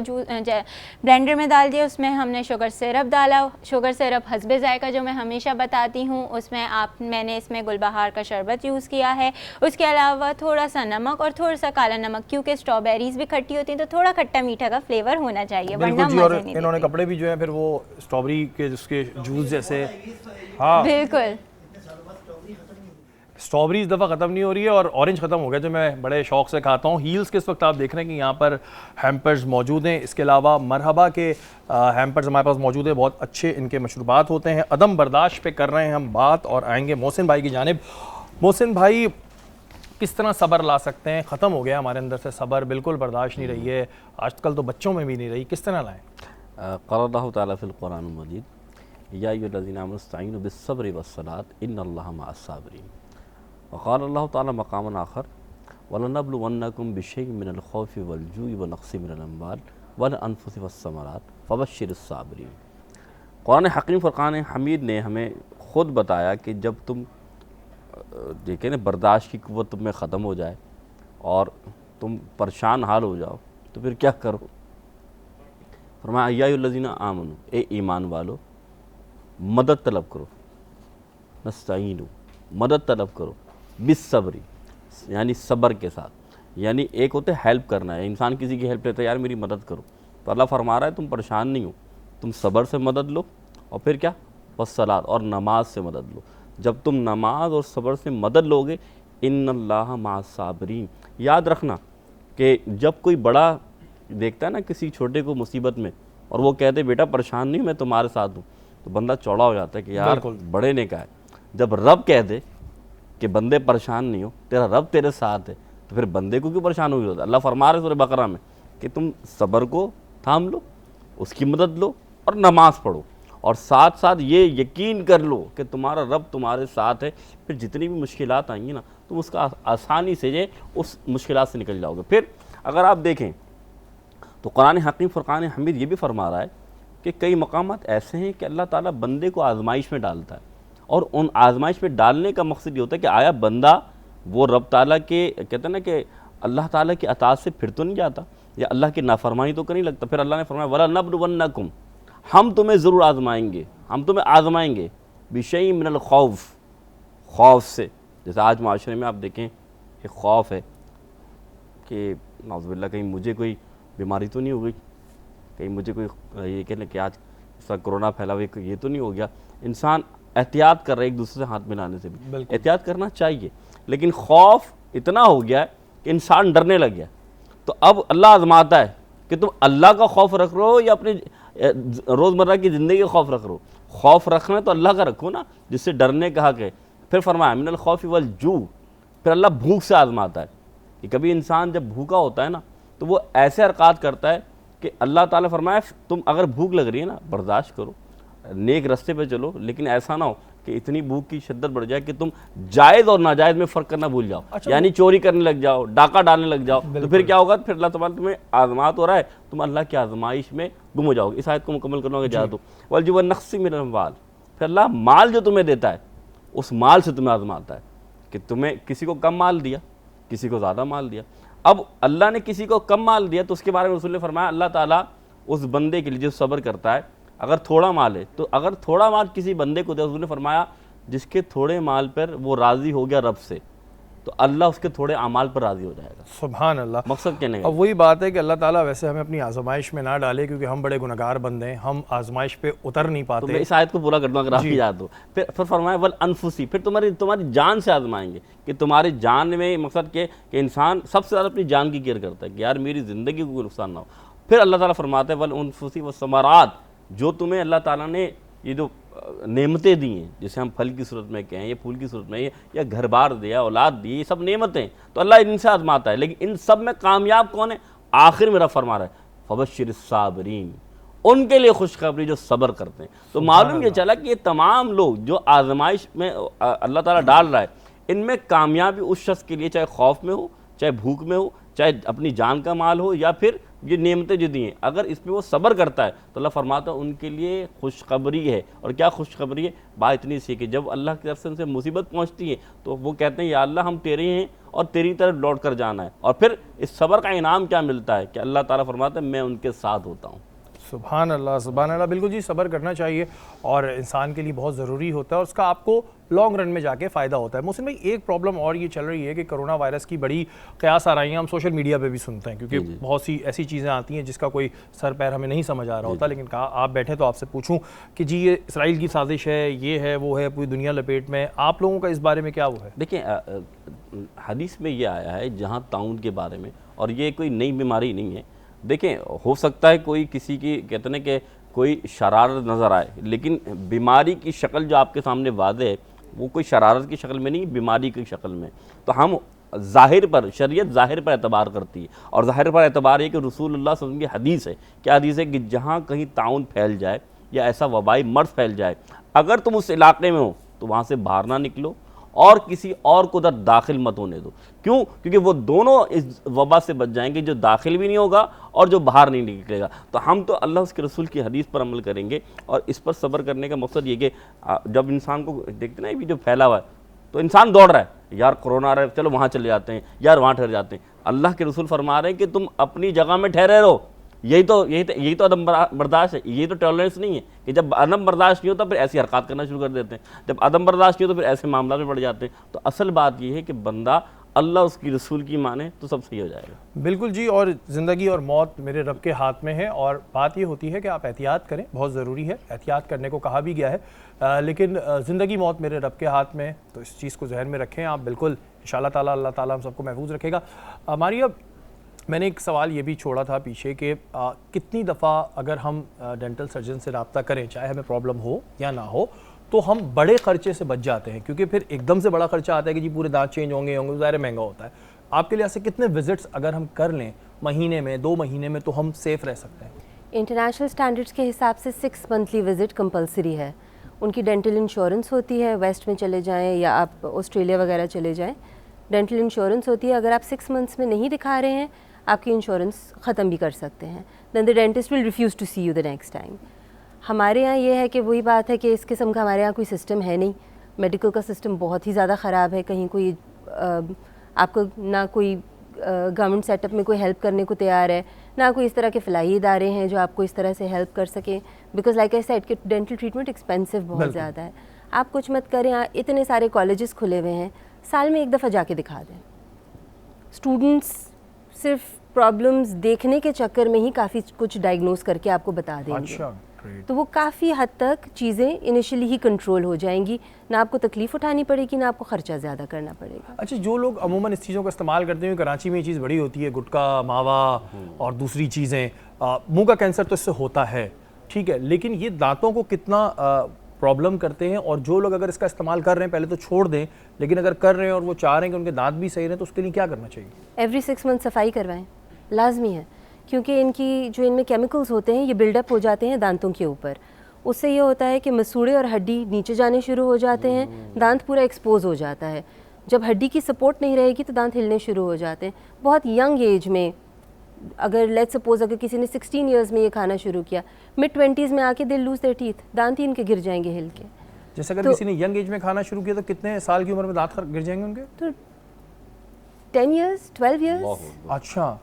ब्लेंडर में डाल दिया, उसमें हमने शुगर सिरप डाला। शुगर सिरप हस्बे जायका जो मैं हमेशा बताती हूँ, उसमें मैंने इसमें गुलबहार का शरबत यूज़ किया है। उसके अलावा थोड़ा सा नमक और थोड़ा सा काला नमक, क्योंकि स्ट्रॉबेरीज़ भी खट्टी होती हैं तो थोड़ा खट्टा मीठा का फ्लेवर होना चाहिए, वरना मज़े नहीं देते। इन्होंने कपड़े भी जो है फिर वो स्ट्रॉबेरी के उसके जूस जैसे, हाँ बिल्कुल। स्ट्रॉबेरी इस दफ़ा ख़त्म नहीं हो रही है और ऑरेंज ख़त्म हो गया जो मैं बड़े शौक से खाता हूँ। हील्स के इस वक्त आप देख रहे हैं कि यहाँ पर हैम्पर्स मौजूद हैं। इसके अलावा मरहबा के हैम्पर्स हमारे पास मौजूद है, बहुत अच्छे इनके मशरूबात होते हैं। अदम बर्दाश्त पे कर रहे हैं हम बात और आएंगे मोहसिन भाई की जानिब। मोहसिन भाई, किस तरह सब्र ला सकते हैं? ख़त्म हो गया हमारे अंदर से सब्र, बिल्कुल बर्दाश्त नहीं रही है, आजकल तो बच्चों में भी नहीं रही, किस तरह लाएँ? क़ालल्लाहु तआला फ़िल क़ुरानिल मजीद या अय्युहल्लज़ीना आमनू इस्तईनु बिस्सब्रि वस्सलात इन्नल्लाहा मअस्साबिरीन। व क़ालल्लाहु तआला मक़ामन आख़र वलनब्लुवन्नकुम बिशैइन मिनल ख़ौफ़ि वल जूइ व नक़्सिन मिनल अम्वाल वल अनफुसि वस्समरात फबश्शिरिस साबिरीन। कुरान हकीम फ़ुरक़ान हमीद ने हमें ख़ुद बताया कि जब तुम देखें ना बर्दाश्त की क़ुव्वत तुम में ख़त्म हो जाए और तुम परेशान हाल हो जाओ तो फिर क्या करो? फरमाया या अय्युहल्लज़ीना आमनू, ए ईमान वालो, मदद तलब करो, नस्तईनु, मदद तलब करो, बिस्सब्री यानी सब्र के साथ। यानी एक होते हेल्प करना है, इंसान किसी की हेल्प लेता है, यार मेरी मदद करो, तो अल्लाह फरमा रहा है तुम परेशान नहीं हो, तुम सब्र से मदद लो और फिर क्या, वस्सलात और नमाज से मदद लो। जब तुम नमाज और सब्र से मदद लोगे, इन्नल्लाहा मअस्साबिरीन, याद रखना कि जब कोई बड़ा देखता है ना किसी छोटे को मुसीबत में और वो कहते बेटा परेशान नहीं, मैं तुम्हारे साथ हूँ, तो बंदा चौड़ा हो जाता है कि यार बड़े ने कहा है। जब रब कह दे कि बंदे परेशान नहीं हो, तेरा रब तेरे साथ है, तो फिर बंदे को क्यों परेशान हुई होता है? अल्लाह फरमा रहे सूरह बकरा में कि तुम सब्र को थाम लो, उसकी मदद लो और नमाज़ पढ़ो, और साथ साथ ये यकीन कर लो कि तुम्हारा रब तुम्हारे साथ है। फिर जितनी भी मुश्किलात आएंगी ना, तुम उसका आसानी से जे उस मुश्किलात से निकल जाओगे। फिर अगर आप देखें तो कुरान हकीम फ़ुरक़ान हमीद ये भी फरमा रहा है कि कई मकामात ऐसे हैं कि अल्लाह ताला बंदे को आजमाइश में डालता है, और उन आजमाइश में डालने का मकसद ये होता है कि आया बंदा वो रब ताला के कहते हैं ना कि अल्लाह ताला की अताअत से फिर तो नहीं जाता, या अल्लाह की नाफरमानी तो कर नहीं लगता। फिर अल्लाह ने फरमाया वलनब्लुवन्नकुम, हम तुम्हें ज़रूर आजमाएंगे, हम तुम्हें आजमाएंगे बिशैइन मिनल खौफ, खौफ से। जैसे आज माशरे में आप देखें एक खौफ है कि नाउज़ुबिल्लाह कहीं मुझे कोई बीमारी तो नहीं हो गई, कहीं मुझे कोई ये कहने कि आज इसका कोरोना फैला हुआ ये तो नहीं हो गया। इंसान एहतियात कर रहा है एक दूसरे से हाथ मिलाने से भी, एहतियात करना चाहिए, लेकिन खौफ इतना हो गया है कि इंसान डरने लग गया। तो अब अल्लाह आजमाता है कि तुम अल्लाह का खौफ रख रहे हो या अपनी रोज़मर्रा की ज़िंदगी का खौफ रख रहे हो। खौफ रखना तो अल्लाह का रखो ना, जिससे डरने का हक़ है। फिर फरमाया मिनल खौफ़ि वल जू, फिर अल्लाह भूख से आजमाता है कि कभी इंसान जब भूखा होता है ना तो वो ऐसे हरकत करता है कि अल्लाह ताला फरमाया तुम अगर भूख लग रही है ना बर्दाश्त करो, नेक रास्ते पे चलो, लेकिन ऐसा ना हो कि इतनी भूख की शिद्दत बढ़ जाए कि तुम जायज़ और नाजायज़ में फ़र्क करना भूल जाओ। यानी चोरी करने लग जाओ, डाका डालने लग जाओ, तो फिर क्या होगा? फिर अल्लाह ताला तुम्हें आज़मात हो रहा है, तुम अल्लाह की आज़माइश में गुम हो जाओगे। इस आयत को मुकम्मल करना होगा जा दो वल जो नक़्सी मिनल अम्वाल, फिर अल्लाह माल जो तुम्हें देता है उस माल से तुम्हें आज़माता है कि तुम्हें किसी को कम माल दिया, किसी को ज़्यादा माल दिया। अब अल्लाह ने किसी को कम माल दिया तो उसके बारे में रसूल ने फरमाया अल्लाह ताला उस बंदे के लिए जो सब्र करता है, अगर थोड़ा माल है तो अगर थोड़ा माल किसी बंदे को दिया, रसूल ने फरमाया जिसके थोड़े माल पर वो राज़ी हो गया रब से, तो अल्लाह उसके थोड़े अमाल पर राज़ी हो जाएगा। सुभान अल्लाह। मकसद कहने का अब वही बात है कि अल्लाह ताला वैसे हमें अपनी आजमाइश में ना डाले, क्योंकि हम बड़े गुनहगार बंदे हैं, हम आजमाइश पे उतर नहीं पाते। तो मैं इस आयत को पूरा कर दूँ अगर आप याद हो। फिर फरमाया वल अनफुसी, फिर तुम्हारी जान से आजमाएंगे कि तुम्हारी जान में मकसद के कि इंसान सबसे ज़्यादा अपनी जान की केयर करता है कि यार मेरी ज़िंदगी को कोई नुकसान ना हो। फिर अल्लाह ताला फरमाता है वल अनफुसी व समरात, जो तुम्हें अल्लाह ताला ने ये जो नेमतें दी हैं, जैसे हम फल की सूरत में कहें या फूल की सूरत में या घर बार दिया, औलाद दी, ये सब नेमतें, तो अल्लाह इनसे आजमाता है। लेकिन इन सब में कामयाब कौन है? आखिर मेरा फरमा रहा है फबश्शिरिस साबिरीन, उनके लिए खुशखबरी जो सब्र करते हैं। तो मालूम ये चला कि ये तमाम लोग जो आजमाइश में अल्लाह ताला डाल रहा है, इनमें कामयाबी उस शख्स के लिए, चाहे खौफ में हो, चाहे भूख में हो, चाहे अपनी जान का माल हो, या फिर ये नेमतें जो दी हैं, अगर इसमें वो सब्र करता है तो अल्लाह फरमाता है उनके लिए खुशखबरी है। और क्या खुशखबरी है? बात इतनी सी कि जब अल्लाह की तरफ से उनसे मुसीबत पहुंचती है तो वो कहते हैं या अल्लाह हम तेरे हैं और तेरी तरफ लौट कर जाना है। और फिर इस सब्र का इनाम क्या मिलता है कि अल्लाह ताला फरमाता है मैं उनके साथ होता हूँ। सुभान अल्लाह, सुभान अल्लाह। बिल्कुल जी, सब्र करना चाहिए और इंसान के लिए बहुत ज़रूरी होता है, और उसका आपको लॉन्ग रन में जाके फ़ायदा होता है। मोहसिन भाई, एक प्रॉब्लम और ये चल रही है कि कोरोना वायरस की बड़ी क़यास आ रही हैं, हम सोशल मीडिया पे भी सुनते हैं, क्योंकि बहुत सी ऐसी चीज़ें आती हैं जिसका कोई सर पैर हमें नहीं समझ आ रहा होता। लेकिन कहा आप बैठे तो आपसे पूछूं कि जी ये इसराइल की साजिश है, ये है, वो है, पूरी दुनिया लपेट में, आप लोगों का इस बारे में क्या वो है? देखिए हदीस में ये आया है जहाँ ताउन के बारे में, और ये कोई नई बीमारी नहीं है। देखें, हो सकता है कोई किसी की कहते हैं कि कोई शरारत नज़र आए, लेकिन बीमारी की शक्ल जो आपके सामने वाज़ेह है वो कोई शरारत की शक्ल में नहीं, बीमारी की शक्ल में। तो हम ज़ाहिर पर, शरीयत ज़ाहिर पर एतबार करती है, और ज़ाहिर पर एतबार ये कि रसूलुल्लाह सल्लल्लाहु अलैहि वसल्लम की हदीस है, क्या हदीस है कि जहाँ कहीं ताउन फैल जाए या ऐसा वबाई मर्ज फैल जाए, अगर तुम उस इलाके में हो तो वहाँ से बाहर ना निकलो और किसी और को उधर दाखिल मत होने दो। क्यों? क्योंकि वो दोनों इस वबा से बच जाएंगे, जो दाखिल भी नहीं होगा और जो बाहर नहीं निकलेगा। तो हम तो अल्लाह उसके रसूल की हदीस पर अमल करेंगे, और इस पर सब्र करने का मकसद ये कि जब इंसान को देखते ना भी जो फैला हुआ है, तो इंसान दौड़ रहा है, यार कोरोना आ रहा है, चलो वहाँ चले जाते हैं, यार वहाँ ठहर जाते हैं। अल्लाह के रसूल फरमा रहे हैं कि तुम अपनी जगह में ठहरे रहो। यही तो अदम बर्दाश्त है, यही तो टॉलरेंस नहीं है कि जब अदम बर्दाश्त नहीं होता फिर ऐसी हरकत करना शुरू कर देते हैं, जब अदम बर्दाश्त नहीं होता फिर ऐसे मामला में पड़ जाते हैं। तो असल बात ये है कि बंदा अल्लाह उसकी रसूल की माने तो सब सही हो जाएगा। बिल्कुल जी, और ज़िंदगी और मौत मेरे रब के हाथ में है, और बात ये होती है कि आप एहतियात करें, बहुत ज़रूरी है, एहतियात करने को कहा भी गया है, लेकिन ज़िंदगी मौत मेरे रब के हाथ में है, तो इस चीज़ को जहन में रखें आप बिल्कुल। इंशाअल्लाह ताला अल्लाह ताला हम सबको महफूज रखेगा। हमारी अब मैंने एक सवाल ये भी छोड़ा था पीछे कि कितनी दफ़ा अगर हम डेंटल सर्जन से रब्ता करें, चाहे हमें प्रॉब्लम हो या ना हो, तो हम बड़े खर्चे से बच जाते हैं, क्योंकि फिर एकदम से बड़ा खर्चा आता है कि जी पूरे दांत चेंज होंगे ज़ाहिर महंगा होता है। आपके लिए ऐसे कितने विजिट्स अगर हम कर लें महीने में, 2 महीने में, तो हम सेफ़ रह सकते हैं? इंटरनेशनल स्टैंडर्ड्स के हिसाब से 6 मंथली विज़िट कंपलसरी है। उनकी डेंटल इंश्योरेंस होती है, वेस्ट में चले जाएँ या आप ऑस्ट्रेलिया वगैरह चले जाएँ, डेंटल इंश्योरेंस होती है। अगर आप 6 मंथ्स में नहीं दिखा रहे हैं, आपकी इंश्योरेंस ख़त्म भी कर सकते हैं। Then the dentist will refuse to see you the next time. हमारे यहाँ ये है कि वही बात है कि इस किस्म का हमारे यहाँ कोई सिस्टम है नहीं, मेडिकल का सिस्टम बहुत ही ज़्यादा ख़राब है। कहीं कोई आपको ना कोई गवर्नमेंट सेटअप में कोई हेल्प करने को तैयार है, ना कोई इस तरह के फ़िलाई इदारे हैं जो आपको इस तरह से हेल्प कर सकें, बिकॉज लाइक आई सेड कि डेंटल ट्रीटमेंट एक्सपेंसिव बहुत ज़्यादा है। आप कुछ मत करें, इतने सारे कॉलेजेस खुले हुए हैं, साल में एक दफ़ा जाके दिखा दें। स्टूडेंट्स सिर्फ प्रॉब्लम्स देखने के चक्कर में ही काफ़ी कुछ डायग्नोस करके आपको बता देंगे। अच्छा, तो वो काफ़ी हद तक चीज़ें इनिशियली ही कंट्रोल हो जाएंगी, ना आपको तकलीफ़ उठानी पड़ेगी, ना आपको ख़र्चा ज़्यादा करना पड़ेगा। अच्छा, जो लोग अमूमन इस चीज़ों का इस्तेमाल करते हैं, कराची में ये चीज़ बड़ी होती है, गुटखा, मावा और दूसरी चीज़ें, मुंह का कैंसर तो इससे होता है, ठीक है, लेकिन ये दांतों को कितना प्रॉब्लम करते हैं, और जो लोग अगर इसका इस्तेमाल कर रहे हैं पहले तो छोड़ दें, लेकिन अगर कर रहे हैं और वो चाह रहे हैं कि उनके दांत भी सही रहें, तो उसके लिए क्या करना चाहिए? एवरी 6 मंथ सफाई करवाएं, लाजमी है, क्योंकि इनकी जो इनमें केमिकल्स होते हैं ये बिल्डअप हो जाते हैं दांतों के ऊपर। उससे ये होता है कि मसूड़े और हड्डी नीचे जाने शुरू हो जाते हैं, दांत पूरा एक्सपोज हो जाता है। जब हड्डी की सपोर्ट नहीं रहेगी तो दांत हिलने शुरू हो जाते हैं। बहुत यंग एज में, अगर लेट्स सपोज अगर किसी ने 16 ईयर्स में ये खाना शुरू किया, मिड 20s में आके दे लूज देयर टीथ, दांत ही इनके गिर जाएंगे हिल के। जैसे अगर किसी ने यंग एज में खाना शुरू किया तो कितने साल की उम्र में दांत गिर जाएंगे उनके? तो 10 ईयर्स, 12 ईयर्स। अच्छा,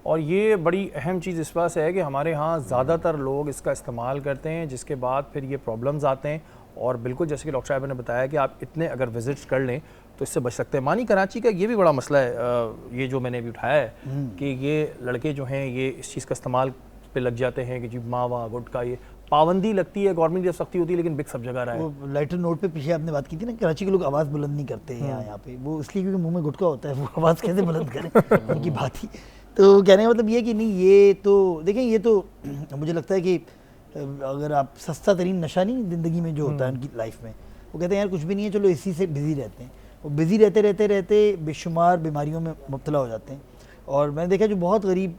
और ये बड़ी अहम चीज़ इस वजह से है कि हमारे यहाँ ज़्यादातर लोग इसका इस्तेमाल करते हैं, जिसके बाद फिर ये प्रॉब्लम्स आते हैं। और बिल्कुल जैसे कि डॉक्टर साहब ने बताया कि आप इतने अगर विजिट्स कर लें तो इससे बच सकते हैं। मानी कराची का ये भी बड़ा मसला है, ये जो मैंने अभी उठाया है कि ये लड़के जो हैं ये इस चीज़ का इस्तेमाल पे लग जाते हैं कि जी मावा, गुटखा, ये पाबंदी लगती है, गवर्नमेंट की सख्ती होती है, लेकिन बिक सब जगह रहा है। वो लाइटर नोट पे पीछे आपने बात की थी ना, कराची के लोग आवाज़ बुलंद नहीं करते हैं यहाँ पे, वो इसलिए क्योंकि मुंह में गुटखा होता है, वो आवाज़ कैसे बुलंद करें उनकी बात ही। तो कहने का मतलब ये कि नहीं, ये तो देखें, ये तो मुझे लगता है कि अगर आप सस्ता तरीन नशा नहीं ज़िंदगी में जो होता है उनकी लाइफ में, वो कहते हैं यार कुछ भी नहीं है, चलो इसी से बिज़ी रहते हैं। वो बिज़ी रहते रहते रहते बेशुमार बीमारियों में मुब्तला हो जाते हैं। और मैंने देखा जो बहुत गरीब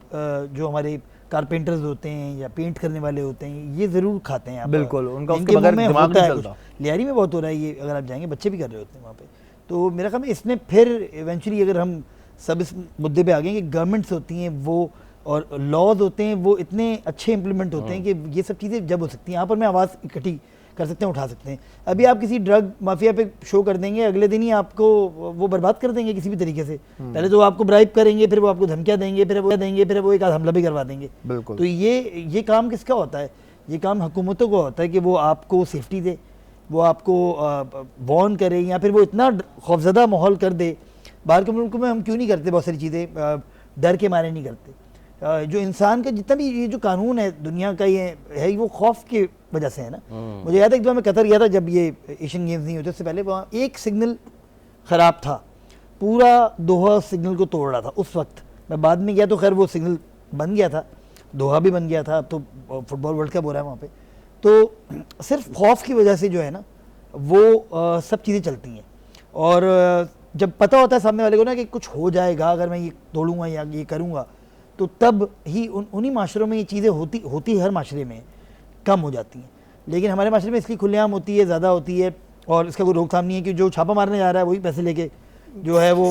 जो हमारे कारपेंटर्स होते हैं या पेंट करने वाले होते हैं, ये ज़रूर खाते हैं। बिल्कुल, उनका उसके बगैर दिमाग नहीं चलता। लियारी में बहुत हो रहा है ये, अगर आप जाएंगे बच्चे भी कर रहे होते हैं वहाँ पे। तो मेरा ख्याल में इसमें फिर इवेंचुअली अगर हम सब इस मुद्दे पे आ गए कि गवर्नमेंट्स होती हैं वो और लॉज होते हैं वो इतने अच्छे इंप्लीमेंट होते हैं कि ये सब चीज़ें जब हो सकती हैं, यहाँ पर मैं आवाज़ इकट्ठी कर सकते हैं, उठा सकते हैं। अभी आप किसी ड्रग माफिया पे शो कर देंगे, अगले दिन ही आपको वो बर्बाद कर देंगे किसी भी तरीके से। पहले तो आपको ब्राइब करेंगे, फिर वो आपको धमकियाँ देंगे, फिर वो एक आध हमला भी करवा देंगे। बिल्कुल। तो ये काम किसका होता है? ये काम हुकूमतों को होता है कि वो आपको सेफ्टी दे, वो आपको वार्न करे, या फिर वो इतना खौफजदा माहौल कर दे। बाहर के मुल्कों में हम क्यों नहीं करते बहुत सारी चीज़ें, डर के मारे नहीं करते। जो इंसान का जितना भी ये जो कानून है दुनिया का ये है, वो खौफ की वजह से है ना। मुझे याद है एक बार मैं कतर गया था जब ये एशियन गेम्स नहीं होते, उससे पहले वहाँ एक सिग्नल ख़राब था, पूरा दोहा सिग्नल को तोड़ रहा था उस वक्त। मैं बाद में गया तो खैर वो सिग्नल बन गया था, दोहा भी बन गया था, अब तो फुटबॉल वर्ल्ड कप हो रहा है वहाँ पे। तो सिर्फ खौफ की वजह से जो है ना वो सब चीज़ें चलती हैं। और जब पता होता है सामने वाले को ना कि कुछ हो जाएगा अगर मैं ये तोड़ूंगा या ये करूंगा, तो तब ही उन्हीं माशरों में ये चीज़ें होती हर माशरे में कम हो जाती हैं। लेकिन हमारे माशरे में इसकी खुलेआम होती है, ज़्यादा होती है, और इसका कोई रोकथाम नहीं है कि जो छापा मारने जा रहा है वही पैसे लेके जो है वो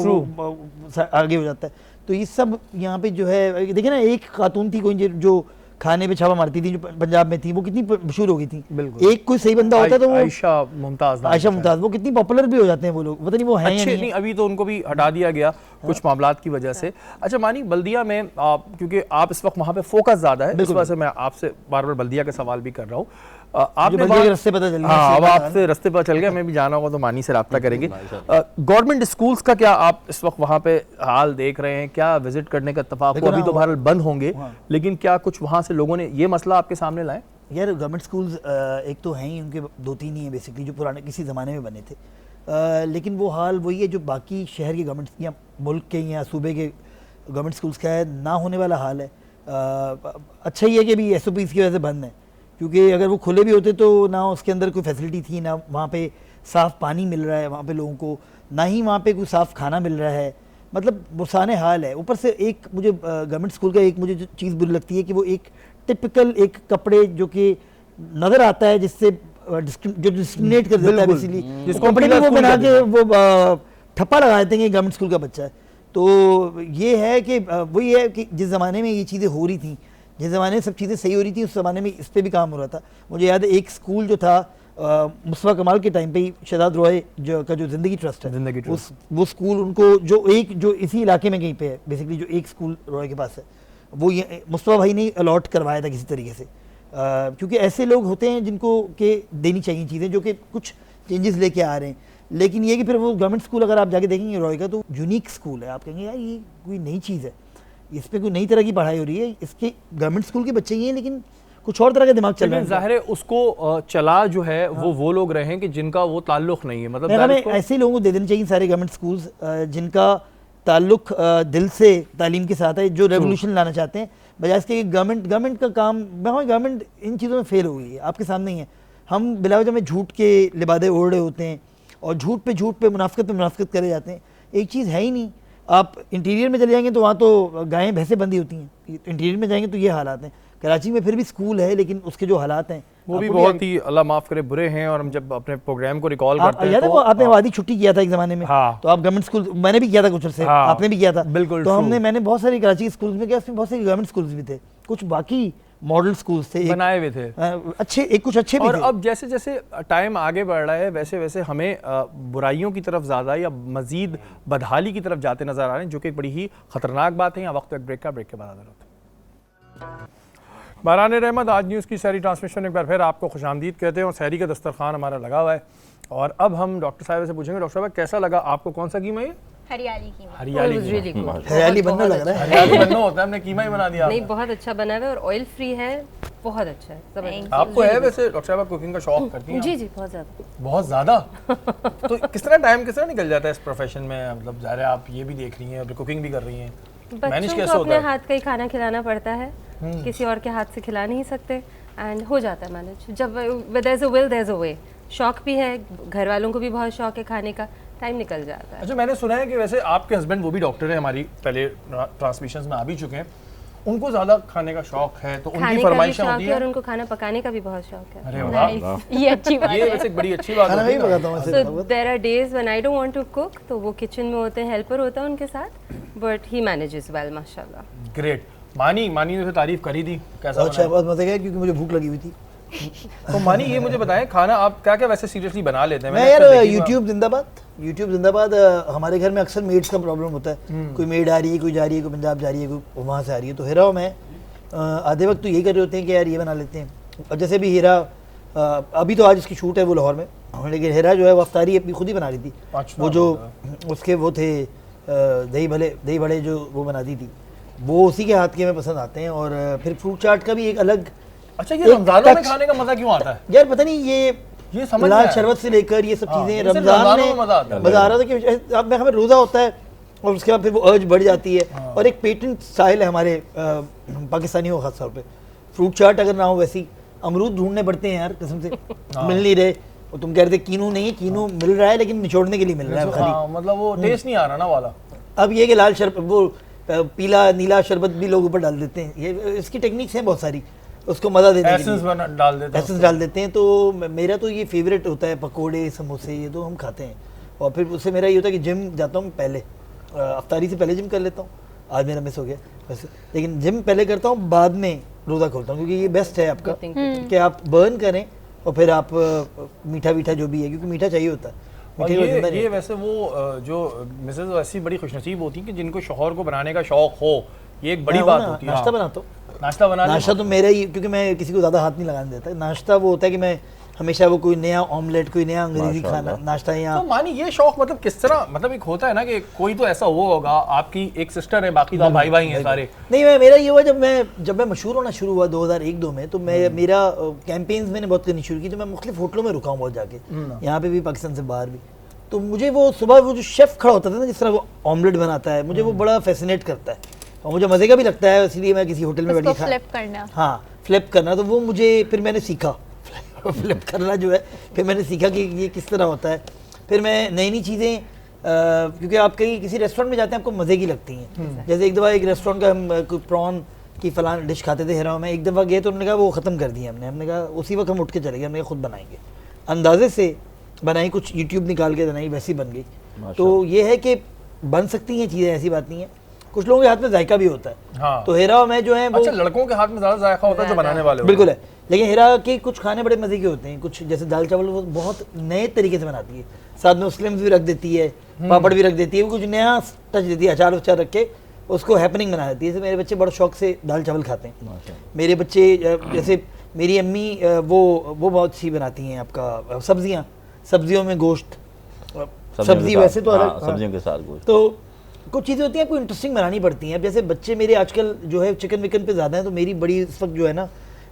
आगे हो जाता है। तो ये सब यहाँ पे जो है, देखिए ना, एक खातून थी कोई जो खाने पे छापा मारती थी, जो पंजाब में थी, वो कितनी मशहूर हो गई थी। बिल्कुल। एक कोई सही बंदा होता है तो वो आयशा मुमताज, वो कितनी पॉपुलर भी हो जाते हैं वो लोग, पता नहीं वो हैं या अच्छे नहीं। नहीं, अभी तो उनको भी हटा दिया गया कुछ मामलात की वजह से। अच्छा मानी, बल्दिया में क्योंकि आप इस वक्त वहाँ पे फोकस ज़्यादा है, इस वजह से मैं आपसे बार बार बल्दिया के सवाल भी कर रहा हूँ। आपने रास्ते पता चल गया। हाँ, अब आपसे रास्ते पता चल गया, मैं भी जाना होगा तो मानी से रब्ता करेंगे। गवर्नमेंट स्कूल्स का क्या आप इस वक्त वहाँ पे हाल देख रहे हैं? क्या विजिट करने का इत्तेफाक हुआ? अभी तो बहरहाल बंद होंगे, लेकिन क्या कुछ वहाँ से लोगों ने ये मसला आपके सामने लाए? यार गवर्नमेंट स्कूल्स एक तो हैं ही, उनके 2-3 ही हैं बेसिकली, जो पुराने किसी ज़माने में बने थे, लेकिन वो हाल वही है जो बाकी शहर के गवर्नमेंट या मुल्क के या सूबे के गवर्नमेंट स्कूल्स का है, ना होने वाला हाल है। अच्छा ही है कि अभी SOPs की वजह से बंद है, क्योंकि अगर वो खुले भी होते तो ना उसके अंदर कोई फैसिलिटी थी, ना वहाँ पे साफ़ पानी मिल रहा है वहाँ पे लोगों को, ना ही वहाँ पे कोई साफ़ खाना मिल रहा है, मतलब बुरसाने हाल है। ऊपर से एक मुझे गवर्नमेंट स्कूल का एक मुझे जो चीज़ बुरी लगती है कि वो एक टिपिकल एक कपड़े जो कि नज़र आता है जिससे जो डिस्क्रिमिनेट कर देता है बेसिकली, जिसको कपड़े भी वो बना के वो ठप्पा लगा देते हैं कि गवर्नमेंट स्कूल का बच्चा है। तो ये है कि वही है कि जिस ज़माने में ये चीज़ें हो रही थी, जिस ज़माने में सब चीज़ें सही हो रही थी, उस ज़माने में इस पर भी काम हो रहा था। मुझे याद है एक स्कूल जो था मुस्तफ़ा कमाल के टाइम पे ही, शहजाद रॉय का जो ज़िंदगी ट्रस्ट है, वो स्कूल उनको जो इसी इलाके में कहीं पे है बेसिकली, जो एक स्कूल रॉय के पास है, वो ये मुस्तफ़ा भाई ने अलॉट करवाया था किसी तरीके से, क्योंकि ऐसे लोग होते हैं जिनको के देनी चाहिए चीज़ें जो कि कुछ चेंजेस लेके आ रहे हैं। लेकिन ये कि फिर वो गवर्नमेंट स्कूल अगर आप जाके देखेंगे रॉय का, तो यूनिक स्कूल है, आप कहेंगे यार ये कोई नई चीज़ है, इस पर कोई नई तरह की पढ़ाई हो रही है, इसके गवर्नमेंट स्कूल के बच्चे ही हैं लेकिन कुछ और तरह का दिमाग चल रहा है। ज़ाहिर है उसको चला जो है वो लोग रहे हैं कि जिनका वो ताल्लुक नहीं है, मतलब हमें ऐसे लोगों को दे देने चाहिए सारे गवर्नमेंट स्कूल्स जिनका ताल्लुक दिल से तालीम के साथ है, जो रेवोल्यूशन लाना चाहते हैं, बजाय इसके गवर्नमेंट का काम, गवर्नमेंट इन चीज़ों में फेल हो गई है, आपके सामने ही है। हम बिलावजह में झूठ के लिबादे ओढ़े होते हैं और झूठ पे मुनाफिकत करे जाते हैं। एक चीज़ है ही नहीं। आप इंटीरियर में चले जाएंगे तो वहाँ तो गायें भैंसें बंदी होती हैं, इंटीरियर में जाएंगे तो ये हालात हैं। कराची में फिर भी स्कूल है लेकिन उसके जो हालात हैं वो भी बहुत ही अल्लाह माफ़ करे बुरे हैं। और हम जब अपने प्रोग्राम को रिकॉल करते हैं तो आपने वादी छुट्टी किया था एक ज़माने में, तो आप गवर्नमेंट स्कूल, मैंने भी किया था कुछ अर्से, आपने भी किया था, बिल्कुल। तो मैंने बहुत सारी कराची के स्कूल्स में किया, उसमें बहुत सारे गवर्नमेंट स्कूल्स भी थे, कुछ बाकी मॉडल स्कूल्स थे, बनाए हुए थे अच्छे, एक कुछ अच्छे भी और थे। अब जैसे जैसे टाइम आगे बढ़ रहा है वैसे वैसे हमें बुराइयों की तरफ ज़्यादा या मज़ीद बदहाली की तरफ जाते नज़र आ रहे हैं, जो कि एक बड़ी ही ख़तरनाक बात है। यहाँ वक्त एक ब्रेक के बाद हाज़िर होते हैं। बारान रहमत, आज न्यूज़ की सहरी ट्रांसमिशन एक बार फिर आपको खुशामदीद कहते हैं और सहरी का दस्तरखान हमारा लगा हुआ है। और अब हम डॉक्टर साहब से पूछेंगे, डॉक्टर साहब कैसा लगा आपको, कौन सा कीमा है? हरियाली कीमा। हरियाली बनना लग रहा है, हरियाली बनना होता है, हमने कीमा ही बना दिया। नहीं, बहुत अच्छा बना है और ऑयल फ्री है, बहुत अच्छा है। आपको है वैसे डॉक्टर साहब कुकिंग का शौक करती हैं? जी जी, बहुत ज़्यादा। बहुत ज़्यादा। तो किस तरह निकल जाता है इस प्रोफेशन में? मतलब ज़ाहिर है आप ये भी देख रही हैं, कुकिंग भी कर रही हैं, बच्चों को अपने हाथ का ही खाना खिलाना पड़ता है, किसी और के हाथ से खिला नहीं सकते, एंड हो जाता है मैनेज। जब there is a will there is a way. शौक भी है, घर वालों को भी बहुत शौक है खाने का, टाइम निकल जाता है। अच्छा, मैंने सुना है कि वैसे आपके हस्बैंड वो भी डॉक्टर हैं, हमारी पहले ट्रांसमिशंस में आ भी चुके हैं, उनको ज़्यादा खाने का शौक है तो उनकी फरमाइशें होती हैं, और उनको खाना पकाने का भी बहुत शौक है। अरे वाह, ये अच्छी बात है, ये वैसे बड़ी अच्छी बात है। So there are days when I don't want to cook, तो वो किचन में होते हैं, हेल्पर होता है उनके साथ, बट ही मैनेजेस वेल माशाल्लाह। ग्रेट। मानी ने तो तारीफ करी थी, कैसा अच्छा, बहुत मज़े का, क्योंकि मुझे भूख लगी हुई थी। तो मानी ये मुझे बताएं, खाना आप क्या क्या वैसे सीरियसली बना लेते हैं? मैं यार यूट्यूब जिंदाबाद। हमारे घर में अक्सर मेड्स का प्रॉब्लम होता है, कोई मेड आ रही है, कोई जा रही है, कोई पंजाब जा रही है, कोई वहाँ से आ रही है, तो हीरा और मैं आधे वक्त तो यही कर रहे होते हैं कि यार ये बना लेते हैं। और जैसे भी हीरा, अभी तो आज इसकी शूट है वो लाहौर में, लेकिन हीरा जो है वो अफ्तारी अपनी खुद ही बना रही थी। वो जो उसके वो थे दही बड़े जो वो बनाती थी, वो उसी के हाथ के में पसंद आते हैं। और फिर फ्रूट चाट का भी एक अलग। अच्छा, ये रमजानों में खाने का मजा क्यों आता है यार? पता नहीं, ये समझ लाल शरबत से लेकर ये सब चीजें रमजान में मजा आ रहा था कि अब हमें रोजा होता है और उसके बाद फिर वो अर्ज बढ़ जाती है। और एक पेटेंट स्टाइल है हमारे पाकिस्तानियों खास तौर पे, फ्रूट चाट अगर ना हो वैसी, अमरूद ढूंढने पड़ते हैं यार कसम से, मिल नहीं रहे, और तुम कह रहे थे कीनू नहीं, कीनू मिल रहा है लेकिन निचोड़ने के लिए मिल रहा है खाली। हाँ, मतलब वो टेस्ट नहीं आ रहा ना वाला। अब ये कि लाल शरबत, वो पीला नीला शरबत भी लोग ऊपर डाल देते हैं, ये इसकी टेक्निक्स हैं बहुत सारी, उसको मज़ा देने के लिए एसेंस डाल देते हैं। तो मेरा तो ये फेवरेट होता है, पकोड़े समोसे ये तो हम खाते हैं। और फिर उससे मेरा ये होता है कि जिम जाता हूँ पहले, अफ्तारी से पहले जिम कर लेता हूँ, आज मेरा मिस हो गया वैसे, लेकिन जिम पहले करता हूँ, बाद में रोज़ा खोलता हूँ, क्योंकि ये बेस्ट है आपका कि आप बर्न करें और फिर आप मीठा वीठा जो भी है, क्योंकि मीठा चाहिए होता है। और ये वैसे वो जो मिसेज ऐसी बड़ी खुशनसीब होती है कि जिनको शौहर को बनाने का शौक हो, ये एक बड़ी बात होती है। नाश्ता बनाता हूँ, नाश्ता तो मेरा ही, क्योंकि मैं किसी को ज़्यादा हाथ नहीं लगाने देता। नाश्ता वो होता है कि मैं हमेशा वो कोई नया ऑमलेट, कोई नया अंग्रेजी खाना नाश्ता यहाँ। तो मानी ये शौक मतलब किस तरह, मतलब एक होता है ना कि कोई तो ऐसा हुआ होगा, आपकी एक सिस्टर है, बाकी तो आप भाई हैं सारे। नहीं, मेरा ये हुआ जब मैं मशहूर होना शुरू हुआ 2001-2 में, तो मेरा कैंपेन्स मैंने बहुत करनी शुरू की, तो मैं मुख्तलिफ होटलों में रुका हूँ बहुत जाके, यहाँ पे भी, पाकिस्तान से बाहर भी। तो मुझे वो सुबह वो जो शेफ़ खड़ा होता था ना, जिस तरह वो ऑमलेट बनाता है, मुझे वो बड़ा फैसिनेट करता है और मुझे मज़े का भी लगता है, इसलिए मैं किसी होटल में बैठी फ्लिप करना, तो वो मुझे फिर मैंने सीखा फ्लिप करना जो है, फिर मैंने सीखा कि ये किस तरह होता है। फिर मैं नई नई चीज़ें, क्योंकि आप कहीं किसी रेस्टोरेंट में जाते हैं आपको मज़े की लगती हैं। जैसे एक दफ़ा एक रेस्टोरेंट का हम प्रॉन की फलान डिश खाते थे हिराव में, एक दफ़ा गए तो उन्होंने कहा वो ख़त्म कर दिया हमने कहा उसी वक्त हम उठ के चले गए, हमने खुद बनाएंगे, अंदाजे से बनाई, कुछ यूट्यूब निकाल के बनाई, वैसी बन गई। तो ये है कि बन सकती हैं चीज़ें, ऐसी बात नहीं है। कुछ लोगों के हाथ में जायका भी होता है। हाँ। तो हिरा में जो है वो, अच्छा, लड़कों के हाथ में ज़्यादा जायका होता है जो बनाने वाले, बिल्कुल है, लेकिन हिरा के कुछ खाने बड़े मज़े के होते हैं। कुछ जैसे दाल चावल वो बहुत नए तरीके से बनाती है, साथ में मुस्लिम्स भी रख देती है, पापड़ भी रख देती है, वो कुछ नया टच देती है, अचार उचार रख के उसको हैपनिंग बना देती है। जैसे मेरे बच्चे बड़े शौक से दाल चावल खाते हैं, मेरे बच्चे, जैसे मेरी अम्मी वो बहुत सी बनाती हैं आपका सब्जियों में गोश्त, सब्जी वैसे तो अलग, सब्जियों के साथ गोश्त। तो कुछ चीज़ें होती हैं आपको इंटरेस्टिंग बनानी पड़ती हैं। जैसे बच्चे मेरे आजकल जो है चिकन विकन पे ज़्यादा है, तो मेरी बड़ी इस वक्त जो है ना,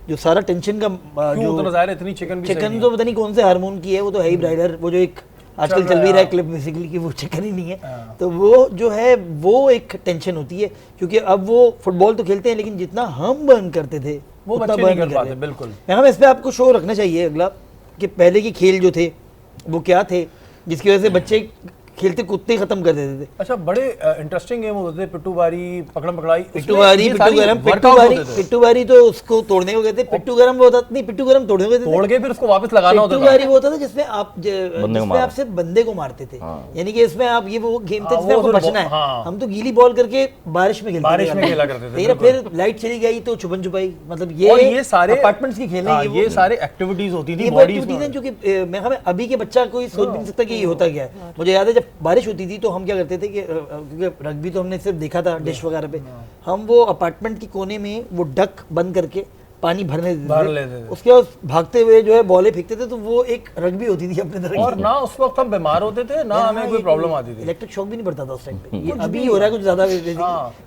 जो सारा टेंशन का जो इतनी चिकन तो पता नहीं कौन से हार्मोन की है, वो तो है ही ब्राइडर, वो जो एक आजकल चल भी रहा है क्लिप बेसिकली कि वो चिकन ही नहीं है, तो वो जो है वो एक टेंशन होती है, क्योंकि अब वो फुटबॉल तो खेलते हैं लेकिन जितना हम बर्न करते थे वो उतना बच्चे बर्न नहीं नहीं कर करते। पाते। बिल्कुल, हम इस पे आपको शो रखना चाहिए अगला, कि पहले के खेल जो थे वो क्या थे, जिसकी वजह से बच्चे खेलते कूदते ही खत्म कर देते थे। अच्छा, बड़े इंटरेस्टिंग गेम होते थे, पिट्टू बारी, पकड़म पकड़ाई, पिट्टू बारी तो उसको तोड़ने को कहते, पिट्टू गरम वो होता नहीं, पिट्टू गरम तोड़ने को कहते, तोड़ के फिर उसको वापस लगाना होता था। पिट्टू बारी वो होता था जिसमें आप सिर्फ बंदे को मारते थे, यानी कि इसमें आप, ये वो गेम था जिसमें आपको बचना है। हम तो गीली बॉल करके बारिश में खेला करते थे। फिर लाइट चली गई तो छुपन छुपाई, मतलब ये सारे अपार्टमेंट्स की खेल है, ये सारे एक्टिविटीज होती थी, जो कि मैं अभी के बच्चा कोई सोच भी नहीं सकता कि ये होता क्या है। मुझे याद है जब बारिश होती थी तो हम क्या करते थे कि क्योंकि रग्बी तो हमने सिर्फ देखा था डिश वगैरह पे, हम वो अपार्टमेंट की कोने में वो डक बंद करके पानी भरने देते थे, उसके बाद भागते हुए जो है बॉलें फेंकते थे, तो वो एक रग्बी होती थी अपने तरह। और ना उस वक्त हम बीमार होते थे, ना हमें कोई प्रॉब्लम आती थी, इलेक्ट्रिक शॉक भी नहीं पड़ता था उस टाइम पे। ये अभी हो रहा है कुछ ज्यादा,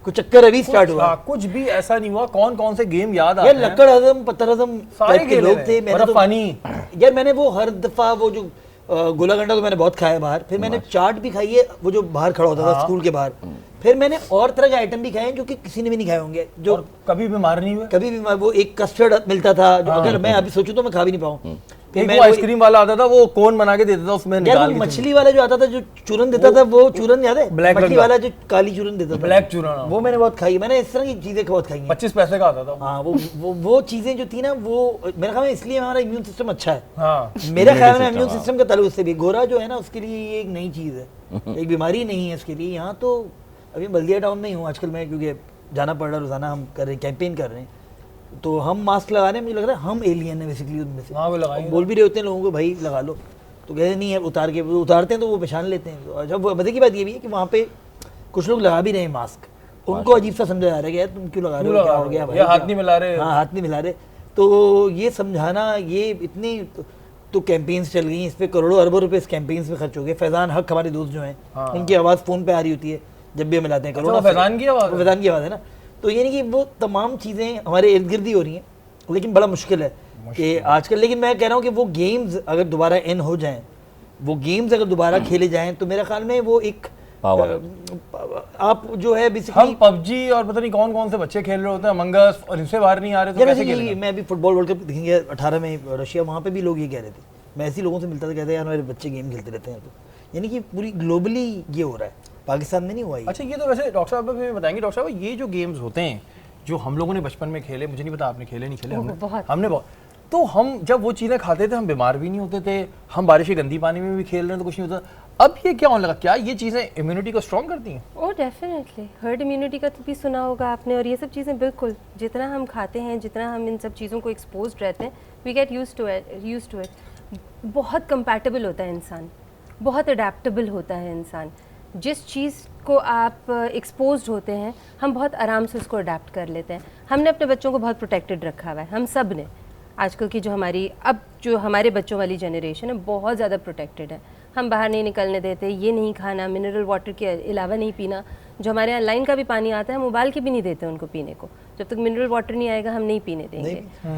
कुछ चक्कर अभी स्टार्ट हुआ, कुछ भी ऐसा नहीं हुआ। कौन कौन से गेम याद आ रहे हैं? लक्कड़ हजम, पत्थर हजम, सारे के लोग थे। यार मैंने वो हर दफा वो जो गोला गंडा तो मैंने बहुत खाया बाहर, फिर मैंने चाट भी खाई है, वो जो बाहर खड़ा होता था स्कूल के बाहर, फिर मैंने और तरह के आइटम भी खाए हैं जो कि किसी ने भी नहीं खाए होंगे, जो कभी बीमार नहीं हुए, कभी भी। वो एक कस्टर्ड मिलता था जो अगर मैं अभी सोचूं तो मैं खा भी नहीं पाऊँ। फिर वो आइसक्रीम वाला आता था, वो कोन बना के देता था, उसमें निकाल के मछली वाला जो आता था, जो चूरन देता था, वो चूरन याद है, मछली वाला जो काली चूरन देता था, ब्लैक चूरन, वो मैंने बहुत खाई। मैंने इस तरह की चीजें बहुत खाई हैं। 25 पैसे का आता था। हाँ, वो चीजें जो थी ना, वो मेरे ख्याल में इसलिए हमारा इम्यून सिस्टम अच्छा है। हाँ, मेरा ख्याल में इम्यून सिस्टम का ताल्लुक उससे भी, गोरा जो है ना उसके लिए ये एक नई चीज है, एक बीमारी नहीं है इसके लिए। यहाँ तो अभी बल्दिया टाउन में ही हूँ आजकल मैं, क्योंकि जाना पड़ रहा है, रोजाना हम कर रहे हैं, कैंपेन कर रहे हैं, तो हम मास्क लगा रहे हैं, मुझे लग रहा है हम एलियन है बेसिकली उनमें से। हाँ, बोल भी रहे होते हैं लोगों को भाई लगा लो, तो कहते नहीं है, उतारते हैं तो वो पहचान लेते हैं। जब मजे की बात ये भी है कि वहाँ पे कुछ लोग लगा भी रहे हैं मास्क, उनको अजीब सा समझा जा रहा है कि तुम क्यों लगा रहे हो, क्या हो गया भाई, हाथ नहीं मिला रहे। हाँ, हाथ नहीं मिला रहे। तो ये समझाना, ये इतनी तो कैंपेन्स चल गई, इस पर करोड़ों अरबों रुपए इस कैंपेन्स में खर्च हो गए। फैजान हक हमारे दोस्त जो हैं, उनकी आवाज़ फ़ोन पे आ रही होती है जब भी हम मिलाते हैं, करोड़ों फैजान की आवाज़ है ना। तो ये नहीं कि वो तमाम चीज़ें हमारे इर्द गिर्द ही हो रही हैं, लेकिन बड़ा मुश्किल है कि आजकल। लेकिन मैं कह रहा हूँ कि वो गेम्स अगर दोबारा इन हो जाएं, वो गेम्स अगर दोबारा खेले जाएं, तो मेरा ख्याल में वो एक आप जो है बेसिकली, हम पबजी और पता नहीं कौन कौन से बच्चे खेल रहे होते हैं, अमंग अस, और इनसे बाहर नहीं आ रहे तो कैसे खेलेंगे? मैं अभी फुटबॉल वर्ल्ड कप देखेंगे 18 में रशिया, वहाँ पे भी लोग ये कह रहे थे मैं ऐसे लोगों से मिलता था, कहते हैं यार मेरे बच्चे गेम खेलते रहते हैं यार। यानी कि पूरी ग्लोबली ये हो रहा है, पाकिस्तान में नहीं हुआ ये। अच्छा, ये तो वैसे डॉक्टर साहब हमें बताएंगे, डॉक्टर साहब ये जो गेम्स होते हैं जो हम लोगों ने बचपन में खेले, मुझे नहीं पता आपने खेले नहीं खेले, हमने बहुत, तो हम जब वो चीज़ें खाते थे हम बीमार भी नहीं होते थे, हम बारिश के गंदी पानी में भी खेल रहे हैं तो कुछ नहीं होता। अब ये क्या होने लगा, क्या ये चीज़ें इम्यूनिटी को स्ट्रॉन्ग करती हैं? ओह डेफिनेटली, हर्ड इम्यूनिटी का तो भी सुना होगा आपने, और ये सब चीज़ें बिल्कुल, जितना हम खाते हैं, जितना हम इन सब चीज़ों को एक्सपोज रहते हैं, we get used to it. बहुत कंपैटिबल होता है इंसान, बहुत अडेप्टेबल होता है इंसान। जिस चीज़ को आप एक्सपोज्ड होते हैं, हम बहुत आराम से उसको अडेप्ट कर लेते हैं। हमने अपने बच्चों को बहुत प्रोटेक्टेड रखा हुआ है, हम सब ने। आजकल की जो हमारे बच्चों वाली जनरेशन है बहुत ज़्यादा प्रोटेक्टेड है। हम बाहर नहीं निकलने देते, ये नहीं खाना, मिनरल वाटर के अलावा नहीं पीना। जो हमारे यहाँ लाइन का भी पानी आता है हम उबाल के भी नहीं देते उनको पीने को, जब तक मिनरल वाटर नहीं आएगा हम नहीं पीने देंगे।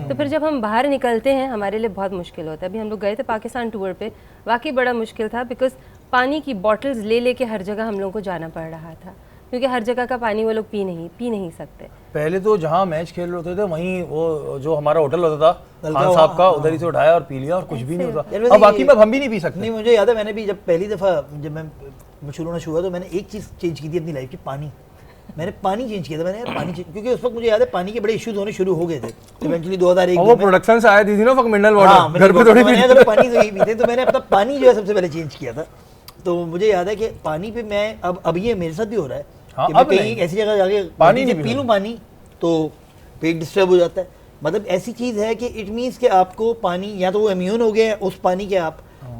तो फिर जब हम बाहर निकलते हैं हमारे लिए बहुत मुश्किल होता है। अभी हम लोग गए थे पाकिस्तान टूर पे, वाकई बड़ा मुश्किल था, बिकॉज पानी की बॉटल्स ले के हर जगह हम लोगों को जाना पड़ रहा था, क्योंकि हर जगह का पानी वो लोग पी नहीं सकते। पहले तो जहाँ मैच खेल रहे होते थे वहीं वो जो हमारा होटल होता था खान साहब का, उधर ही से उठाया और पी लिया और कुछ भी नहीं होता। अब बाकी में हम भी नहीं पी सकते। नहीं, मुझे याद है मैंने भी जब पहली दफ़ा जब मैं शुरू होना शुरू हुआ तो मैंने एक चीज़ चेंज की थी अपनी लाइफ की, पानी। मैंने पानी चेंज किया था, मैंने यार पानी क्योंकि उस वक्त मुझे याद है पानी के बड़े इश्यूज होने शुरू हो गए थे इवेंचुअली 2001 वो प्रोडक्शन से आया थी ना मिनरल वाटर, घर पे थोड़ी मैंने पानी तो यही पीते, तो मैंने अपना पानी जो है सबसे पहले चेंज किया था। तो मुझे याद है कि पानी पे मैं अब ये मेरे साथ भी हो रहा है कि मैं कहीं ऐसी जगह जाके पानी पी लूँ पानी तो पेट डिस्टर्ब हो जाता है। मतलब ऐसी चीज़ है कि इट मीन्स कि आपको पानी या तो वो इम्यून हो गए उस पानी के आप,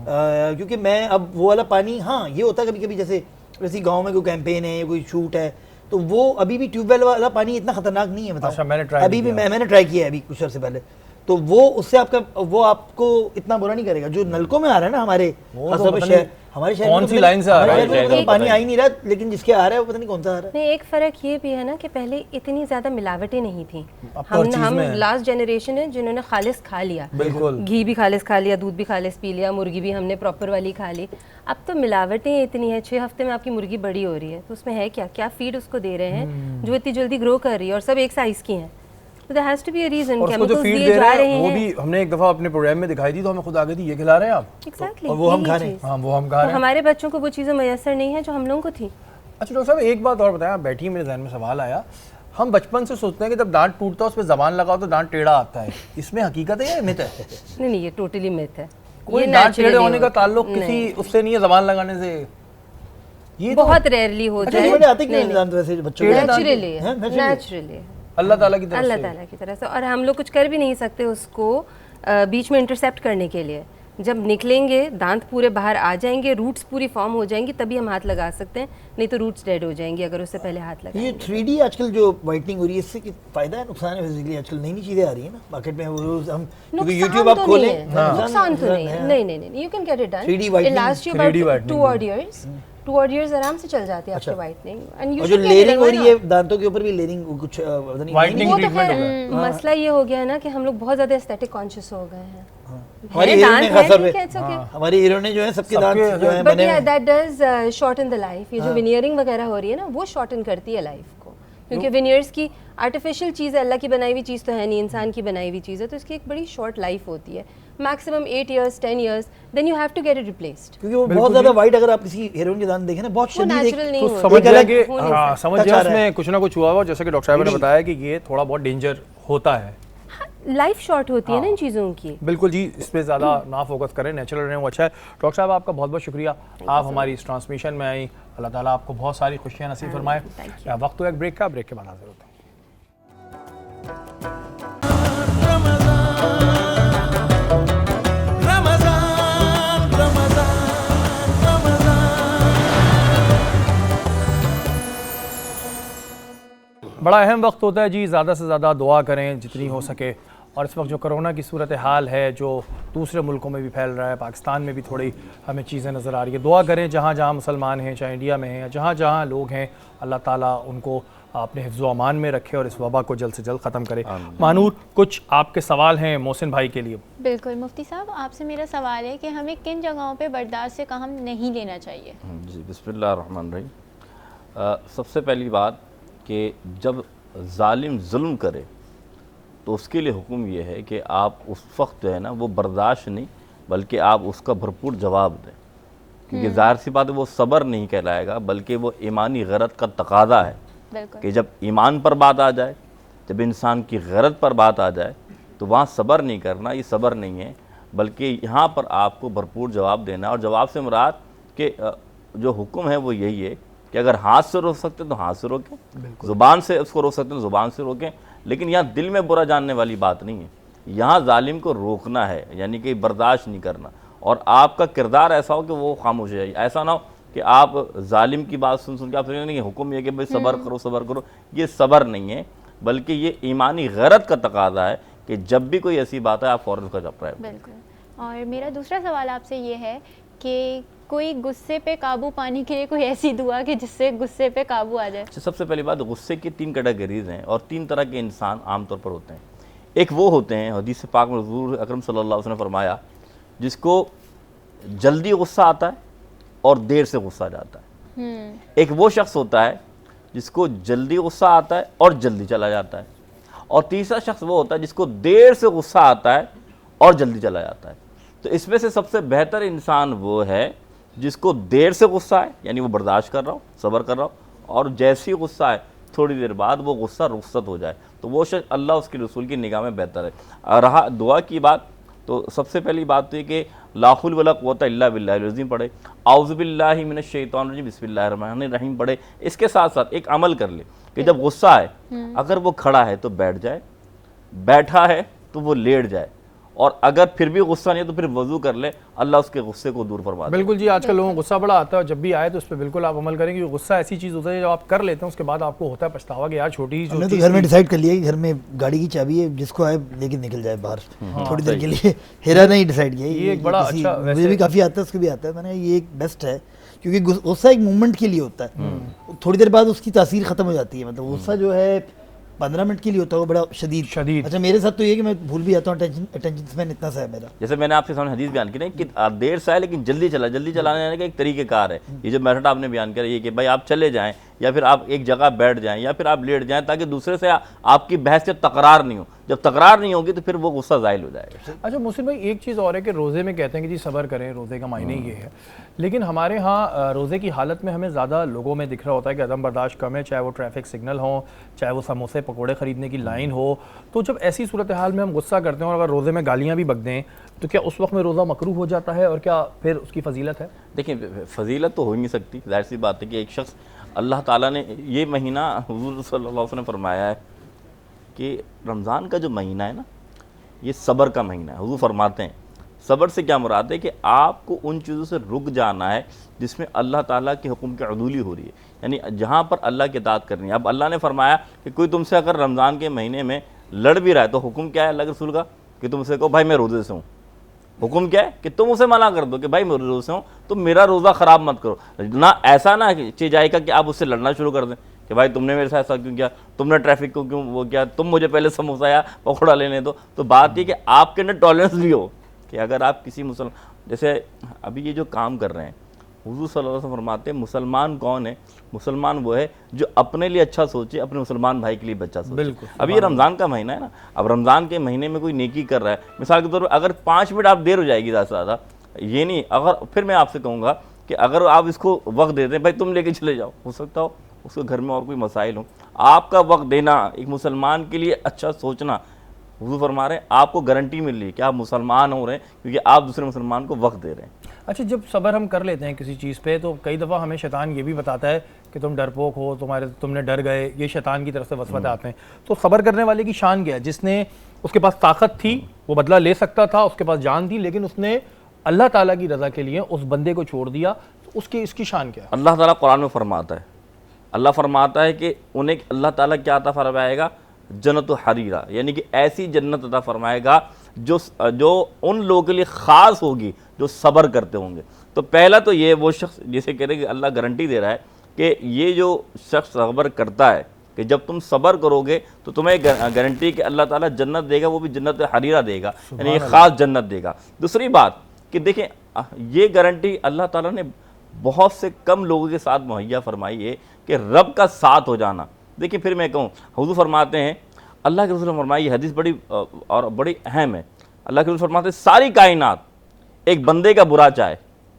क्योंकि मैं अब वो वाला पानी, हाँ ये होता है कभी कभी जैसे वैसे गांव में कोई कैंपेन है, कोई शूट है, तो वो अभी भी ट्यूबवेल वाला पानी इतना खतरनाक नहीं है। अच्छा, अभी भी मैंने ट्राई किया है अभी कुछ अर्से पहले, तो वो उससे आपको इतना बुरा नहीं करेगा। जो नलकों में आ रहा है ना हमारे शहर कौन सी लाइन से आ रहा है पानी आ ही नहीं रहा, लेकिन जिसके आ रहा है वो पता नहीं कौन सा आ रहा है। नहीं, एक फ़र्क ये भी है ना कि पहले इतनी ज़्यादा मिलावटें नहीं थी। हम लास्ट जनरेशन है जिन्होंने खालिस खा लिया, बिल्कुल घी भी खालिस खा लिया, दूध भी खालिस पी लिया, मुर्गी भी हमने प्रॉपर वाली खा ली। अब तो मिलावटें इतनी है, 6 हफ्ते में आपकी मुर्गी बड़ी हो रही है, तो उसमें है क्या फीड उसको दे रहे हैं जो इतनी जल्दी ग्रो कर रही है, और सब एक साइज़ की हैं। तो there has to be a reason, chemicals दिए जा रहे हैं। वो भी हमने एक दफा अपने प्रोग्राम में दिखाई दी तो हमें खुद आ गई थी, ये खिला रहे हैं आप। Exactly, और वो हम खा रहे हैं। हाँ, वो हम खा रहे हैं। हमारे बच्चों को वो चीज़ें मैसर नहीं है जो हम लोगों को थी। अच्छा डॉक्टर साहब, एक बात और बताया, बैठिए, मेरे जहन में सवाल आया। हम बचपन से सोचते हैं कि जब दांत टूटता है उस पर जबान लगाओ तो दांत टेढ़ा आता है, इसमें हकीकत है या मिथ है? नहीं, ये टोटली मिथ है। कोई दांत टेढ़े होने का ताल्लुक किसी उससे नहीं है, जबान लगाने से? ये बहुत रेयरली होता है, नेचुरली अल्लाह ताला की तरफ से, और हम लोग कुछ कर भी नहीं सकते उसको बीच में इंटरसेप्ट करने के लिए। जब निकलेंगे दांत पूरे बाहर आ जाएंगे, रूट्स पूरी फॉर्म हो जाएंगी, तभी हम हाथ लगा सकते हैं, नहीं तो रूट्स डेड हो जाएंगी अगर उससे पहले हाथ लगाएंगे। ये 3D आजकल जो वाइटनिंग हो रही है, इससे फायदा है नुकसान है? बेसिकली आजकल नई चीजें आ रही है ना मार्केट में, हम क्योंकि YouTube आप खोलें, नुकसान तो नहीं है, नहीं, you can get it done. 3D whitening, last you about 2 odd years आराम से चल जाती है आपकी वाइटनिंग। एंड और जो लेयरिंग हो रही है दांतों के ऊपर भी लेयरिंग कुछ वाइटनिंग ट्रीटमेंट हो गया। मसला ये हो गया है ना कि हम लोग बहुत ज्यादा एस्थेटिक कॉन्शियस हो गए हैं। हमारे हीरो ने जो है सबके दांत जो है बने हैं, that does shorten the life. ये जो विनियरिंग वगैरह हो रही है ना, वो शॉर्टन करती है लाइफ को, क्योंकि विनियर्स की आर्टिफिशियल चीज़ है, अल्लाह की बनाई हुई चीज़ तो है नहीं, इंसान की बनाई हुई चीज़ है, तो इसकी एक बड़ी शॉर्ट लाइफ होती है, maximum 8 years 10 years, then you have to get it replaced. क्योंकि वो बहुत ज्यादा वाइट, अगर आप किसी हीरोइन के दांत देखें ना, बहुत शदीद तो समझ जाएंगे, हां समझ जाए उसमें कुछ ना कुछ हुआ हुआ, जैसे कि डॉक्टर साहब ने बताया कि ये थोड़ा बहुत डेंजर होता है, लाइफ शॉर्ट होती है ना इन चीज़ों की। बिल्कुल जी, इस पे ज़्यादा ना फोकस करें, नेचुरल रहें, वो अच्छा है। डॉक्टर साहब आपका बहुत बहुत शुक्रिया, आप हमारी इस ट्रांसमिशन में आई, अल्लाह ताला आपको बहुत सारी खुशियाँ नसीब फरमाए। वक्त हुआ एक ब्रेक का, ब्रेक के बाद हाजिर होते हैं। बड़ा अहम वक्त होता है जी, ज़्यादा से ज़्यादा दुआ करें जितनी हो सके, और इस वक्त जो कोरोना की सूरत हाल है जो दूसरे मुल्कों में भी फैल रहा है, पाकिस्तान में भी थोड़ी हमें चीज़ें नज़र आ रही है। दुआ करें जहाँ जहाँ मुसलमान हैं, चाहे इंडिया में हैं या जहाँ जहाँ लोग हैं, अल्लाह ताला उनको अपने हिफ्ज़ अमान में रखे और इस वबा को जल्द से जल्द ख़त्म करे। मानूर, कुछ आपके सवाल हैं मोहसिन भाई के लिए? बिल्कुल मुफ्ती साहब, आपसे मेरा सवाल है कि हमें किन जगहों पे बर्दाश्त से काम नहीं लेना चाहिए? जी बिस्मिल्लाह रहमान रहीम। सबसे पहली बात कि जब जालिम जुल्म करे तो उसके लिए हुक्म ये है कि आप उस वक्त जो है ना वो बर्दाश्त नहीं बल्कि आप उसका भरपूर जवाब दें, क्योंकि ज़ाहिर सी बात है वो सब्र नहीं कहलाएगा, बल्कि वो ईमानी गैरत का तकाज़ा है बिल्कुल। कि जब ईमान पर बात आ जाए, जब इंसान की गैरत पर बात आ जाए, तो वहाँ सब्र नहीं करना, ये सब्र नहीं है, बल्कि यहाँ पर आपको भरपूर जवाब देना। और जवाब से मुराद कि जो हुक्म है वो यही है कि अगर हाथ से रोक सकते तो हाथ से रोकें, ज़ुबान से उसको रोक सकते तो ज़ुबान से रोकें, लेकिन यहाँ दिल में बुरा जानने वाली बात नहीं है। यहाँ जालिम को रोकना है, यानी कि बर्दाश्त नहीं करना, और आपका किरदार ऐसा हो कि वो खामोश हो जाए। ऐसा ना हो कि आप जालिम की बात सुन के आप सोचें नहीं, हुक्म ये कि भाई सब्र करो सब्र करो, ये सब्र नहीं है, बल्कि ये ईमानी गैरत का तकाजा है कि जब भी कोई ऐसी बात है आप फ़ौरन उसका जवाब दें। बिल्कुल। और मेरा दूसरा सवाल आपसे ये है कि कोई गुस्से पे काबू पाने के लिए कोई ऐसी दुआ कि जिससे गुस्से पे काबू आ जाए? सबसे पहली बात, गुस्से की 3 कैटेगरीज हैं और 3 तरह के इंसान आमतौर पर होते हैं। एक वो होते हैं, हदीस पाक में हुज़ूर अकरम सल्लल्लाहु अलैहि वसल्लम ने फरमाया, जिसको जल्दी गुस्सा आता है और देर से गुस्सा जाता है। एक वो शख्स होता है जिसको जल्दी गुस्सा आता है और जल्दी चला जाता है, और तीसरा शख्स वो होता है जिसको देर से गुस्सा आता है और जल्दी चला जाता है। तो इसमें से सबसे बेहतर इंसान वो है जिसको देर से गुस्सा है, यानी वो बर्दाश्त कर रहा हो, सब्र कर रहा हो, और जैसे ही गुस्सा है थोड़ी देर बाद वो गुस्सा रुखसत हो जाए, तो वो शख्स अल्लाह उसके रसूल की निगाह में बेहतर है। और रहा दुआ की बात, तो सबसे पहली बात तो ये कि ला हौल वला कुव्वता इल्ला बिल्लाहिल अज़ीम पढ़े, औज़ु बिल्लाहि मिनश शैतानिर रजीम, बिस्मिल्लाहिर रहमानिर रहीम पढ़े। इसके साथ साथ एक अमल कर ले कि जब गुस्सा है, अगर वो खड़ा है तो बैठ जाए, बैठा है तो वो लेट जाए, और अगर फिर भी गुस्सा नहीं है तो फिर वजू कर ले, अल्लाह उसके गुस्से को दूर फरमा दे। बिल्कुल जी, आजकल लोगों को गुस्सा बड़ा आता है, जब भी आए तो उस पर बिल्कुल आप अमल करें, क्योंकि गुस्सा ऐसी चीज़ होता है जब आप कर लेते हैं उसके बाद आपको होता है पछतावा कि यार छोटी ही हमने तो घर में डिसाइड कर लिया कि घर में गाड़ी की चाबी है, जिसको आए लेके निकल जाए बाहर थोड़ी देर के लिए। हेरा नहीं डिसाइड किया, ये एक बड़ा अच्छा, मुझे भी काफ़ी आता है, उसको भी आता है, मैंने ये एक बेस्ट है, क्योंकि गुस्सा एक मूवमेंट के लिए होता है, थोड़ी देर बाद उसकी तासीर खत्म हो जाती है। मतलब गुस्सा जो है 15 मिनट के लिए होता है, वो बड़ा शदीद। अच्छा, मेरे साथ तो ये कि मैं भूल भी जाता हूँ, अटेंशन स्पैन इतना सा है मेरा। जैसे मैंने आपके सामने हदीस बयान की ना कि देर से आए लेकिन जल्दी चलाने का एक तरीक़ेकार है। ये जो मेथड आपने बयान किया, ये कि भाई आप चले जाएं, या फिर आप एक जगह बैठ जाएं, या फिर आप लेट जाएं, ताकि दूसरे से आपकी बहस से तकरार नहीं हो। जब तकरार नहीं होगी तो फिर वो गुस्सा ज़ाहिल हो जाएगा। अच्छा मुस्लिम भाई, एक चीज़ और है कि रोज़े में कहते हैं कि जी सब्र करें, रोज़े का मायने ये है, लेकिन हमारे यहाँ रोज़े की हालत में हमें ज़्यादा लोगों में दिख रहा होता है कि अदम बर्दाश्त कम है, चाहे वो ट्रैफिक सिग्नल हो, चाहे वो समोसे पकोड़े ख़रीदने की लाइन हो। तो जब ऐसी सूरत हाल में हम गुस्सा करते हैं और अगर रोज़े में गालियाँ भी बक दें, तो क्या उस वक्त में रोज़ा मकरूह हो जाता है, और क्या फिर उसकी फजीलत है? देखिए, फजीलत तो हो ही नहीं सकती, जाहिर सी बात है कि एक शख्स, अल्लाह ताला ने ये महीना, हुज़ूर सल्लल्लाहु अलैहि वसल्लम ने फरमाया है कि रमज़ान का जो महीना है ना, ये सब्र का महीना है। हुज़ूर फरमाते हैं, सब्र से क्या मुराद है कि आपको उन चीज़ों से रुक जाना है जिसमें अल्लाह ताला के हुक्म की अदूली हो रही है, यानी जहाँ पर अल्लाह की इताअत करनी है। अब अल्लाह ने फरमाया कि कोई तुमसे अगर रमज़ान के महीने में लड़ भी रहा है, तो हुक्म क्या है अल्लाह के रसूल का कि तुम उसे कहो भाई मैं रोज़े से हूँ। हुक्म क्या है कि तुम उसे मना कर दो कि भाई मैं रोज़े से हूँ, तो मेरा रोज़ा ख़राब मत करो। ना ऐसा ना चीज़ आएगा कि आप उससे लड़ना शुरू कर दें कि भाई तुमने मेरे साथ ऐसा क्यों किया, तुमने ट्रैफिक को क्यों वो किया, तुम मुझे पहले समोसा या पकौड़ा लेने दो। तो बात ये कि आपके अंदर टॉलरेंस भी हो कि अगर आप किसी जैसे अभी ये जो काम कर रहे हैं, हुज़ूर सल्लल्लाहु अलैहि वसल्लम फरमाते हैं मुसलमान कौन है? मुसलमान वो है जो अपने लिए अच्छा सोचे, अपने मुसलमान भाई के लिए भी अच्छा सोचे। बिल्कुल। अब ये रमज़ान का महीना है ना, अब रमज़ान के महीने में कोई नेकी कर रहा है, मिसाल के तौर पर अगर 5 मिनट आप देर हो जाएगी ज़्यादा से ज़्यादा, ये नहीं, अगर फिर मैं आपसे कहूँगा कि अगर आप इसको वक्त देते हैं, भाई तुम लेके चले जाओ, हो सकता हो उसके घर में और कोई मसाइल हो, आपका वक्त देना, एक मुसलमान के लिए अच्छा सोचना, हुज़ूर फरमा रहे हैं आपको गारंटी मिल रही है कि आप मुसलमान हो रहे हैं, क्योंकि आप दूसरे मुसलमान को वक्त दे रहे हैं। अच्छा, जब सब्र हम कर लेते हैं किसी चीज़ पे, तो कई दफ़ा हमें शैतान ये भी बताता है कि तुम डरपोक हो, तुमने डर गए, ये शैतान की तरफ से वसवसे आते हैं। तो सब्र करने वाले की शान क्या है? जिसने, उसके पास ताकत थी, वो बदला ले सकता था, उसके पास जान थी, लेकिन उसने अल्लाह ताला की रज़ा के लिए उस बंदे को छोड़ दिया, तो उसकी इसकी शान क्या है? अल्लाह ताला कुरान में फरमाता है, अल्लाह फरमाता है कि उन्हें अल्लाह ताला क्या अता फरमाएगा? जन्नत हरीरा, यानी कि ऐसी जन्नत अता फरमाएगा जो उन लोगों के लिए ख़ास होगी जो सब्र करते होंगे। तो पहला तो ये वो शख्स जिसे कह रहे कि अल्लाह गारंटी दे रहा है कि ये जो शख्स सब्र करता है कि जब तुम सब्र करोगे तो तुम्हें गारंटी कि अल्लाह ताला जन्नत देगा, वो भी जन्नत हरीरा देगा, यानी ख़ास जन्नत देगा। दूसरी बात कि देखें, ये गारंटी अल्लाह ताला ने बहुत से कम लोगों के साथ मुहैया फरमाई है कि रब का साथ हो जाना। देखिए, फिर मैं कहूँ, हुज़ूर फरमाते हैं, अल्लाह के रसूल फरमाई, हदीस बड़ी और बड़ी अहम है, अल्लाह के रसूल फरमाते हैं सारी कायनात एक बंदे का बुरा चाहे,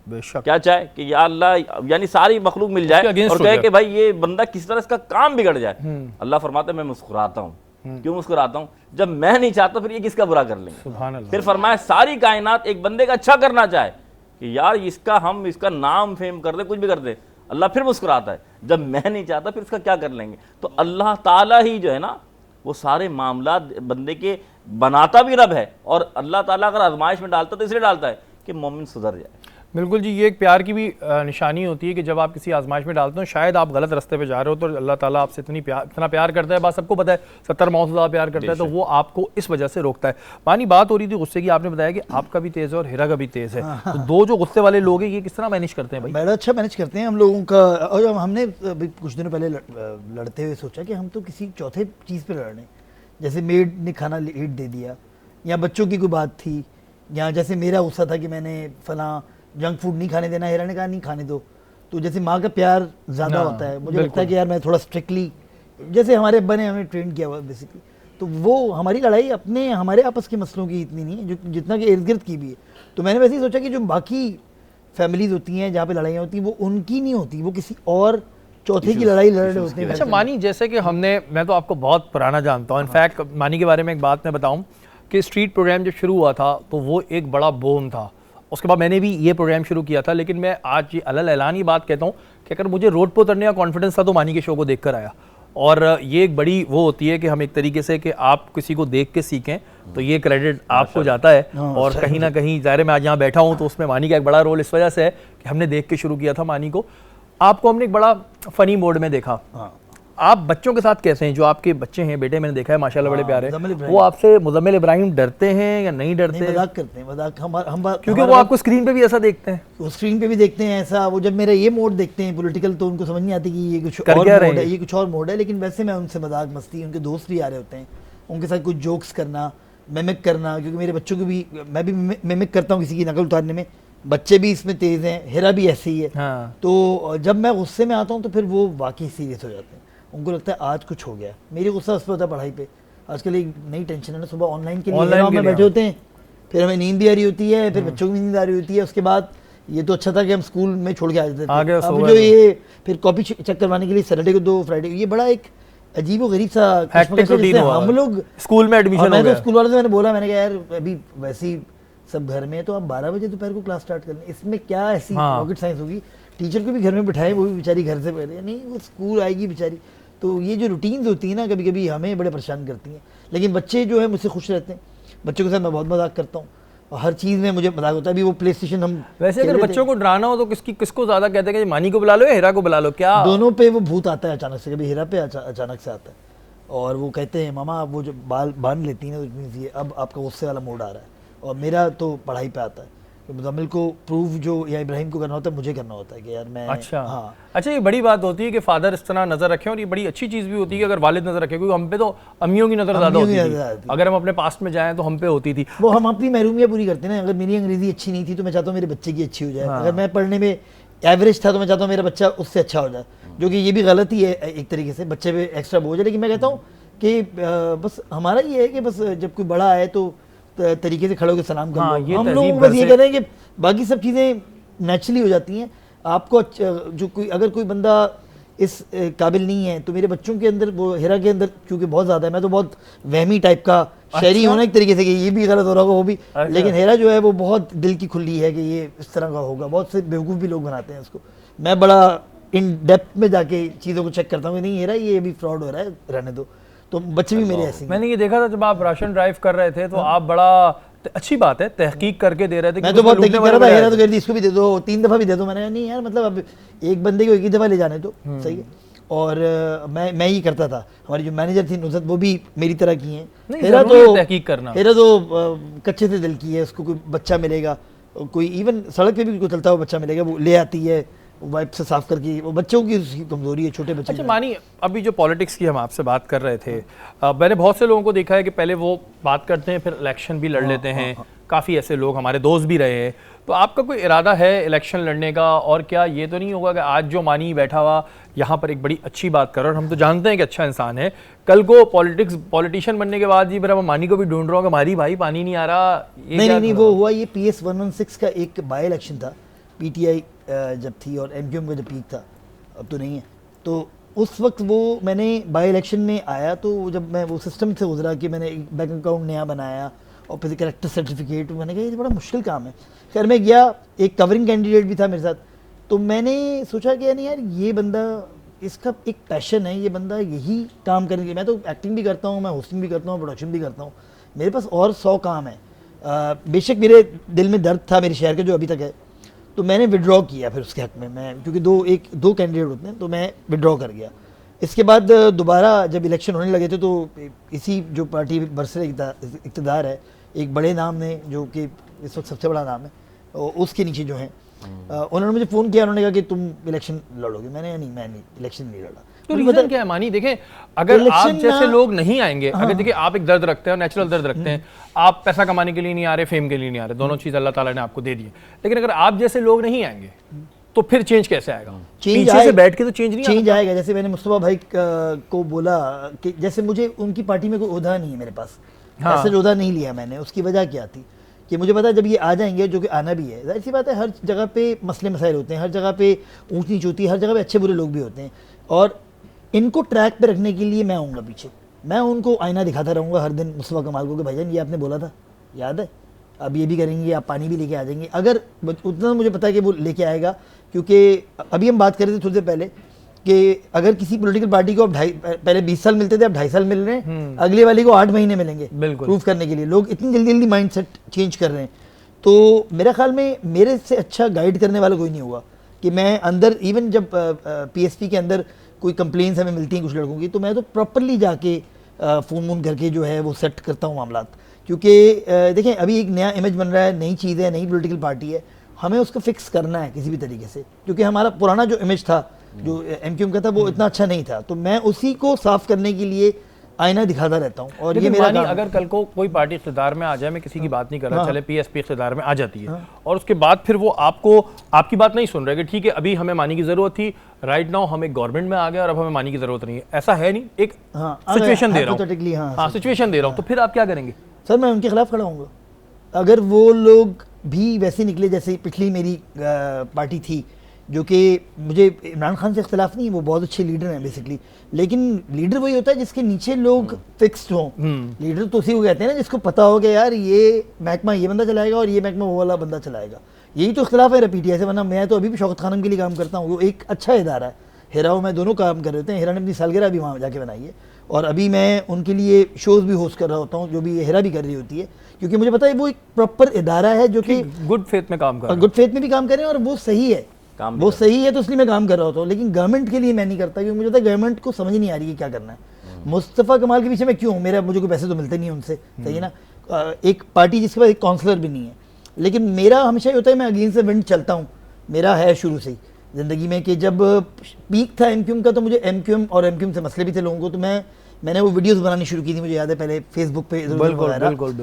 बेशक। क्या चाहे कि या अल्लाह, यानी सारी मखलूक मिल उसके जाए against और हो कहे जाए। कि भाई ये बंदा किस तरह इसका काम बिगड़ जाए। अल्लाह फरमाता है मैं मुस्कुराता हूँ। क्यों मुस्कुराता हूँ? जब मैं नहीं चाहता फिर ये किसका बुरा कर लेंगे। सुभान अल्लाह। फिर फरमाया सारी कायनात एक बंदे का अच्छा करना चाहे कि यार हम इसका नाम फेम कर दे, कुछ भी कर दे, अल्लाह फिर मुस्कुराता है। जब मैं नहीं चाहता फिर इसका क्या कर लेंगे। तो अल्लाह ताला ही जो है ना वो सारे मामला बंदे के बनाता भी रब है, और अल्लाह ताला अगर आजमाइश में डालता तो इसलिए डालता है कि मोमिन सुधर जाए। बिल्कुल जी, ये एक प्यार की भी निशानी होती है कि जब आप किसी आजमाइश में डालते हो, शायद आप गलत रास्ते पे जा रहे हो, तो अल्लाह ताला आपसे इतना प्यार करता है, बात सबको पता है, 70 माओ से ज़्यादा प्यार करता है, तो वो आपको इस वजह से रोकता है। मानी बात हो रही थी गुस्से की, आपने बताया कि आपका भी तेज़ है और हिरा का भी तेज़ है, तो दो जो गुस्से वाले लोग हैं ये किस तरह मैनेज करते हैं भाई? बड़ा अच्छा मैनेज करते हैं हम लोगों का। और हमने अभी कुछ दिनों पहले लड़ते हुए सोचा कि हम तो किसी चौथे चीज़ पे लड़ रहे हैं, जैसे मेड ने खाना लेट दे दिया, या बच्चों की कोई बात थी, या जैसे मेरा गुस्सा था कि मैंने फला जंक फूड नहीं खाने देना, हेरा ने कहा नहीं खाने दो। तो जैसे माँ का प्यार ज़्यादा हाँ, होता है, मुझे लगता है कि यार मैं थोड़ा स्ट्रिक्टली, जैसे हमारे अब्बा ने हमें ट्रेन किया हुआ बेसिकली, तो वो हमारी लड़ाई अपने हमारे आपस के मसलों की इतनी नहीं है जो जितना कि इर्द गिर्द की भी है। तो मैंने वैसे ही सोचा कि जो बाकी फैमिलीज होती हैं जहाँ पे लड़ाइयाँ होती हैं वो उनकी नहीं होती, वो किसी और चौथे की लड़ाई लड़ रहे होते हैं। अच्छा मानी, जैसे कि मैं तो आपको बहुत पुराना जानता हूँ, इनफैक्ट मानी के बारे में एक बात मैं बताऊँ कि स्ट्रीट प्रोग्राम जब शुरू हुआ था तो वो एक बड़ा बूम था, उसके बाद मैंने भी ये प्रोग्राम शुरू किया था, लेकिन मैं आज ये अलल ऐलान ही बात कहता हूँ कि अगर मुझे रोड पर उतरने का कॉन्फिडेंस था तो मानी के शो को देखकर आया। और ये एक बड़ी वो होती है कि हम एक तरीके से कि आप किसी को देख के सीखें, तो ये क्रेडिट आपको जाता है। और कहीं ना कहीं ज़ाहिर मैं आज यहाँ बैठा हूँ तो उसमें मानी का एक बड़ा रोल इस वजह से है कि हमने देख के शुरू किया था मानी को। आपको हमने एक बड़ा फ़नी मोड में देखा। आप बच्चों के साथ कैसे हैं? जो आपके बच्चे हैं, बेटे मैंने देखा है माशाल्लाह बड़े प्यारे, वो आपसे मुज़म्मिल इब्राहिम डरते हैं या नहीं डरते? मजाक करते हैं, मजाक हम क्योंकि वो आपको स्क्रीन पे भी ऐसा देखते हैं। वो स्क्रीन पे भी देखते हैं ऐसा। वो जब मेरा ये मोड देखते हैं पॉलिटिकल तो उनको समझ नहीं आती कि ये कुछ कर और क्या मोड रहे है, ये कुछ और मोड है। लेकिन वैसे मैं उनसे मजाक मस्ती, उनके दोस्त भी आ रहे होते हैं, उनके साथ कुछ जोक्स करना, मिमिक करना, क्योंकि मेरे बच्चों को भी, मैं भी मिमिक करता हूँ किसी की नकल उतारने में, बच्चे भी इसमें तेज़ हैं, हेरा भी ऐसे ही है। हाँ। तो जब मैं गुस्से में आता हूँ तो फिर वो वाकई सीरियस हो जाते हैं, उनको लगता है आज कुछ हो गया। मेरी गुस्सा उस पर होता है पढ़ाई पे। आजकल एक नई टेंशन है ना, सुबह ऑनलाइन के लिए में बैठे होते हैं, फिर हमें नींद भी आ रही होती है, फिर बच्चों की नींद आ रही होती है। उसके बाद ये तो अच्छा था कि हम स्कूल में छोड़ के आ जाते थे, अब जो ये फिर कॉपी चेक करवाने के लिए सैटरडे को 2 फ्राइडे, ये बड़ा एक अजीब व गरीब सा हम लोग स्कूल में एडमिशन। मैं तो स्कूल वालों से मैंने बोला, मैंने कहा यार अभी वैसे ही सब घर में है, तो आप 12 बजे दोपहर को क्लास स्टार्ट कर लें, इसमें क्या ऐसी रॉकेट साइंस होगी। टीचर को भी घर में बिठाए, वो भी बेचारी घर से पहले नहीं, वो स्कूल आएगी बेचारी। तो ये जो रूटीन्स होती है ना, कभी कभी हमें बड़े परेशान करती हैं। लेकिन बच्चे जो है मुझसे खुश रहते हैं, बच्चों के साथ मैं बहुत मजाक करता हूँ और हर चीज़ में मुझे मजाक होता है। अभी वो प्ले स्टेशन हम वैसे अगर बच्चों को डराना हो तो किसको ज़्यादा कहते हैं कि मानी को बुला लो या हेरा को बुला लो? क्या दोनों पे वो भूत आता है अचानक से, कभी हेरा पे अचानक से आता है और वो कहते हैं मामा वो जो बाल बांध लेती हैं तो ये अब आपका गुस्से वाला मोड आ रहा है। और मेरा तो पढ़ाई पे आता है, तो मुज़म्मिल को प्रूव जो या इब्राहिम को करना होता है, मुझे करना होता है कि यार मैं। अच्छा हाँ, अच्छा, ये बड़ी बात होती है कि फादर इस तरह नजर रखें, और ये बड़ी अच्छी चीज़ भी होती है कि अगर वालिद नजर रखे, क्योंकि हम पे तो अम्मियों की नज़र ज़्यादा होती थी। अगर हम अपने पास्ट में जाएं तो हम पे होती थी। वो हम अपनी महरूमियाँ पूरी करते हैं ना। अगर मेरी अंग्रेजी अच्छी नहीं थी तो मैं चाहता हूँ मेरे बच्चे की अच्छी हो जाए। अगर मैं पढ़ने में एवरेज था तो मैं चाहता हूँ मेरा बच्चा उससे अच्छा हो जाए, जो कि ये भी गलत ही है एक तरीके से, बच्चे पे एक्स्ट्रा बोझ है। लेकिन मैं कहता हूँ कि बस हमारा ये है कि बस जब कोई बड़ा आए तो तरीके से खड़े होकर सलाम कर लो। हम लोग बस ये कह रहे हैं कि बाकी सब चीज़ें नेचुरली हो जाती हैं। आपको जो कोई अगर कोई बंदा इस काबिल नहीं है तो मेरे बच्चों के अंदर, वो हेरा के अंदर क्योंकि बहुत ज़्यादा है, मैं तो बहुत वहमी टाइप का शहरी होना एक तरीके से कि ये भी गलत हो रहा होगा वो भी। लेकिन हेरा जो है वो बहुत दिल की खुली है कि ये इस तरह का होगा। बहुत से बेवकूफ़ भी लोग बनाते हैं उसको। मैं बड़ा इन डेप्थ में जाके चीज़ों को चेक करता हूँ कि नहीं हेरा ये भी फ्रॉड हो रहा है, रहने दो। तो बच्चे भी मेरे ऐसे। मैंने ये देखा था जब आप राशन ड्राइव कर रहे थे तो आप बड़ा अच्छी बात है तहकीक करके दे रहे थे। मैं तो बहुत तहकीक कर रहा था, हेरा तो कह रही इसको भी दे दो, 3 दफ़ा भी दे दो। मैंने नहीं यार, मतलब अब एक बंदे को एक ही दफ़ा ले जाने तो सही है। और मैं ही करता था। हमारी जो मैनेजर थी नुसरत, वो भी मेरी तरह की हैं। हेरा तो तहकीक करना, हेरा तो कच्चे से दिल की है। उसको कोई बच्चा मिलेगा, कोई इवन सड़क पे भी कोई चलता हुआ बच्चा मिलेगा, वो ले आती है, वाइप से साफ करके, वो बच्चों की उसकी कमजोरी है, छोटे बच्चे। अच्छा मानी, अभी जो पॉलिटिक्स की हम आपसे बात कर रहे थे, मैंने बहुत से लोगों को देखा है कि पहले वो बात करते हैं फिर इलेक्शन भी लड़ लेते हैं, काफ़ी ऐसे लोग हमारे दोस्त भी रहे हैं। तो आपका कोई इरादा है इलेक्शन लड़ने का? और क्या ये तो नहीं होगा कि आज जो मानी बैठा हुआ यहाँ पर एक बड़ी अच्छी बात कर रहा है और हम तो जानते हैं कि अच्छा इंसान है, कल को पॉलिटिशियन बनने के बाद जी फिर मैं मानी को भी ढूंढ रहा हूँ कि हमारी भाई पानी नहीं आ रहा? नहीं, वो हुआ ये PS 116 का एक बाई इलेक्शन था, PTI जब थी और MQM का जब पीक था, अब तो नहीं है। तो उस वक्त वो मैंने बाई इलेक्शन में आया, तो जब मैं वो सिस्टम से गुजरा कि मैंने एक बैंक अकाउंट नया बनाया और फिर करेक्टर सर्टिफिकेट, मैंने कहा ये बड़ा मुश्किल काम है। खैर मैं गया, एक कवरिंग कैंडिडेट भी था मेरे साथ, तो मैंने सोचा कि यार ये बंदा, इसका एक पैशन है, ये बंदा यही काम करेंगे। मैं तो एक्टिंग भी करता हूँ, मैं होस्टिंग भी करता हूँ, प्रोडक्शन भी करता हूँ, मेरे पास और 100 काम है। बेशक मेरे दिल में दर्द था मेरे शहर के जो अभी तक है, तो मैंने विड्रॉ किया फिर उसके हक में, मैं क्योंकि दो कैंडिडेट होते हैं, तो मैं विड्रॉ कर गया। इसके बाद दोबारा जब इलेक्शन होने लगे थे, तो इसी जो पार्टी बरसरे इक़्तिदार है, एक बड़े नाम ने, जो कि इस वक्त सबसे बड़ा नाम है, उसके नीचे जो है, उन्होंने मुझे फ़ोन किया, उन्होंने कहा कि तुम इलेक्शन लड़ोगे। मैं नहीं इलेक्शन नहीं लड़ा। तो रीजन क्या है मानी? देखें, अगर आप जैसे लोग नहीं आएंगे, अगर देखिए आप एक दर्द रखते हैं, नेचुरल दर्द रखते हैं, आप पैसा कमाने के लिए नहीं आ रहे, फेम के लिए नहीं आ रहे, दोनों चीज़ अल्लाह ताला ने आपको दे दी है, लेकिन अगर आप जैसे लोग नहीं आएंगे तो फिर चेंज कैसे आएगा? पीछे से बैठ के तो चेंज आएगा। जैसे मैंने मुस्तफा भाई को बोला कि जैसे मुझे उनकी पार्टी में कोई ओहदा नहीं है मेरे पास, ऐसा जो ओहदा नहीं लिया मैंने। उसकी वजह क्या थी कि मुझे पता है जब ये आ जाएंगे, जो कि आना भी है, जाहिर सी बात है, हर जगह पे मसले मसाइल होते हैं, हर जगह पे ऊंच नीच होती है, हर जगह पे अच्छे बुरे लोग भी होते हैं, और इनको ट्रैक पे रखने के लिए मैं आऊँगा पीछे, मैं उनको आईना दिखाता रहूँगा हर दिन मुस्तफा कमाल को कि भाईजान ये आपने बोला था, याद है, अब ये भी करेंगे, आप पानी भी लेके आ जाएंगे। अगर उतना मुझे पता है कि वो लेके आएगा, क्योंकि अभी हम बात कर रहे थे थोड़ी देर पहले कि अगर किसी पॉलिटिकल पार्टी को अब पहले 20 साल मिलते थे, अब 2.5 साल मिल रहे हैं, अगले वाली को 8 महीने मिलेंगे प्रूव करने के लिए। लोग इतनी जल्दी माइंडसेट चेंज कर रहे हैं। तो मेरा ख्याल में मेरे से अच्छा गाइड करने वाला कोई नहीं होगा कि मैं अंदर, इवन जब PSP के अंदर कोई कंप्लेंट्स हमें मिलती हैं कुछ लड़कों की, तो मैं तो प्रॉपरली जाके फ़ोन वोन करके जो है वो सेट करता हूँ मामला। क्योंकि देखें अभी एक नया इमेज बन रहा है, नई चीज़ है, नई पॉलिटिकल पार्टी है, हमें उसको फिक्स करना है किसी भी तरीके से, क्योंकि हमारा पुराना जो इमेज था, जो MQM का था, वो इतना अच्छा नहीं था। तो मैं उसी को साफ करने के लिए आईना दिखाता रहता हूँ। और ये मेरा काम। अगर कल को कोई पार्टी इख्तिदार में आ जाए, मैं किसी की बात नहीं कर रहा, चले PSP इख्तिदार में आ जाती है, और उसके बाद फिर वो आपकी बात नहीं सुन रहे कि ठीक है अभी हमें मानी की जरूरत थी, राइट नाउ हम एक गवर्नमेंट में आ गए और अब हमें मानी की जरूरत नहीं है, ऐसा है नहीं, एक सिचुएशन दे रहा हूँ, सिचुएशन दे रहा हूँ, तो फिर आप क्या करेंगे? सर मैं उनके खिलाफ खड़ा हूँगा। अगर वो लोग भी वैसे निकले जैसे पिछली मेरी पार्टी थी, जो कि मुझे इमरान खान से इख्तिलाफ नहीं, वो बहुत अच्छे लीडर हैं बेसिकली, लेकिन लीडर वही होता है जिसके नीचे लोग फिक्स्ड हों। लीडर तो उसी को कहते हैं ना जिसको पता हो कि यार ये महकमा ये बंदा चलाएगा और ये महकमा वो वाला बंदा चलाएगा। यही तो इख्तिलाफ है PTI से, वरना मैं तो अभी भी शौकत खानम के लिए काम करता हूँ, वो एक अच्छा इदारा है। हिरा में दोनों काम कर रहे थे, हिरा ने अपनी सालगिरह भी वहाँ जाके बनाई है, और अभी मैं उनके लिए शोज़ भी होस्ट कर रहा होता हूँ, जो भी हिरा भी कर रही होती है, क्योंकि मुझे पता है वो एक प्रॉपर इदारा है जो कि गुड फेथ में काम कर रहा है, गुड फेथ में भी काम कर रहे हैं, और वो सही है, वो सही है, तो इसलिए मैं काम कर रहा होता हूँ। लेकिन गवर्नमेंट के लिए मैं नहीं करता, क्योंकि मुझे पता है गवर्नमेंट को समझ नहीं आ रही है क्या करना है। मुस्तफ़ा कमाल के पीछे मैं क्यों हूँ? मुझे कोई पैसे तो मिलते नहीं उनसे, सही है ना। एक पार्टी जिसके पास एक काउंसलर भी नहीं है, लेकिन मेरा हमेशा ये होता है मैं अगेंस्ट द विंड चलता हूँ। मेरा है शुरू से ही ज़िंदगी में कि जब पीक था MQM का, तो मुझे MQM और MQM से मसले भी थे लोगों को, तो मैंने वो वीडियोस बनानी शुरू की थी, मुझे याद है पहले फेसबुक पे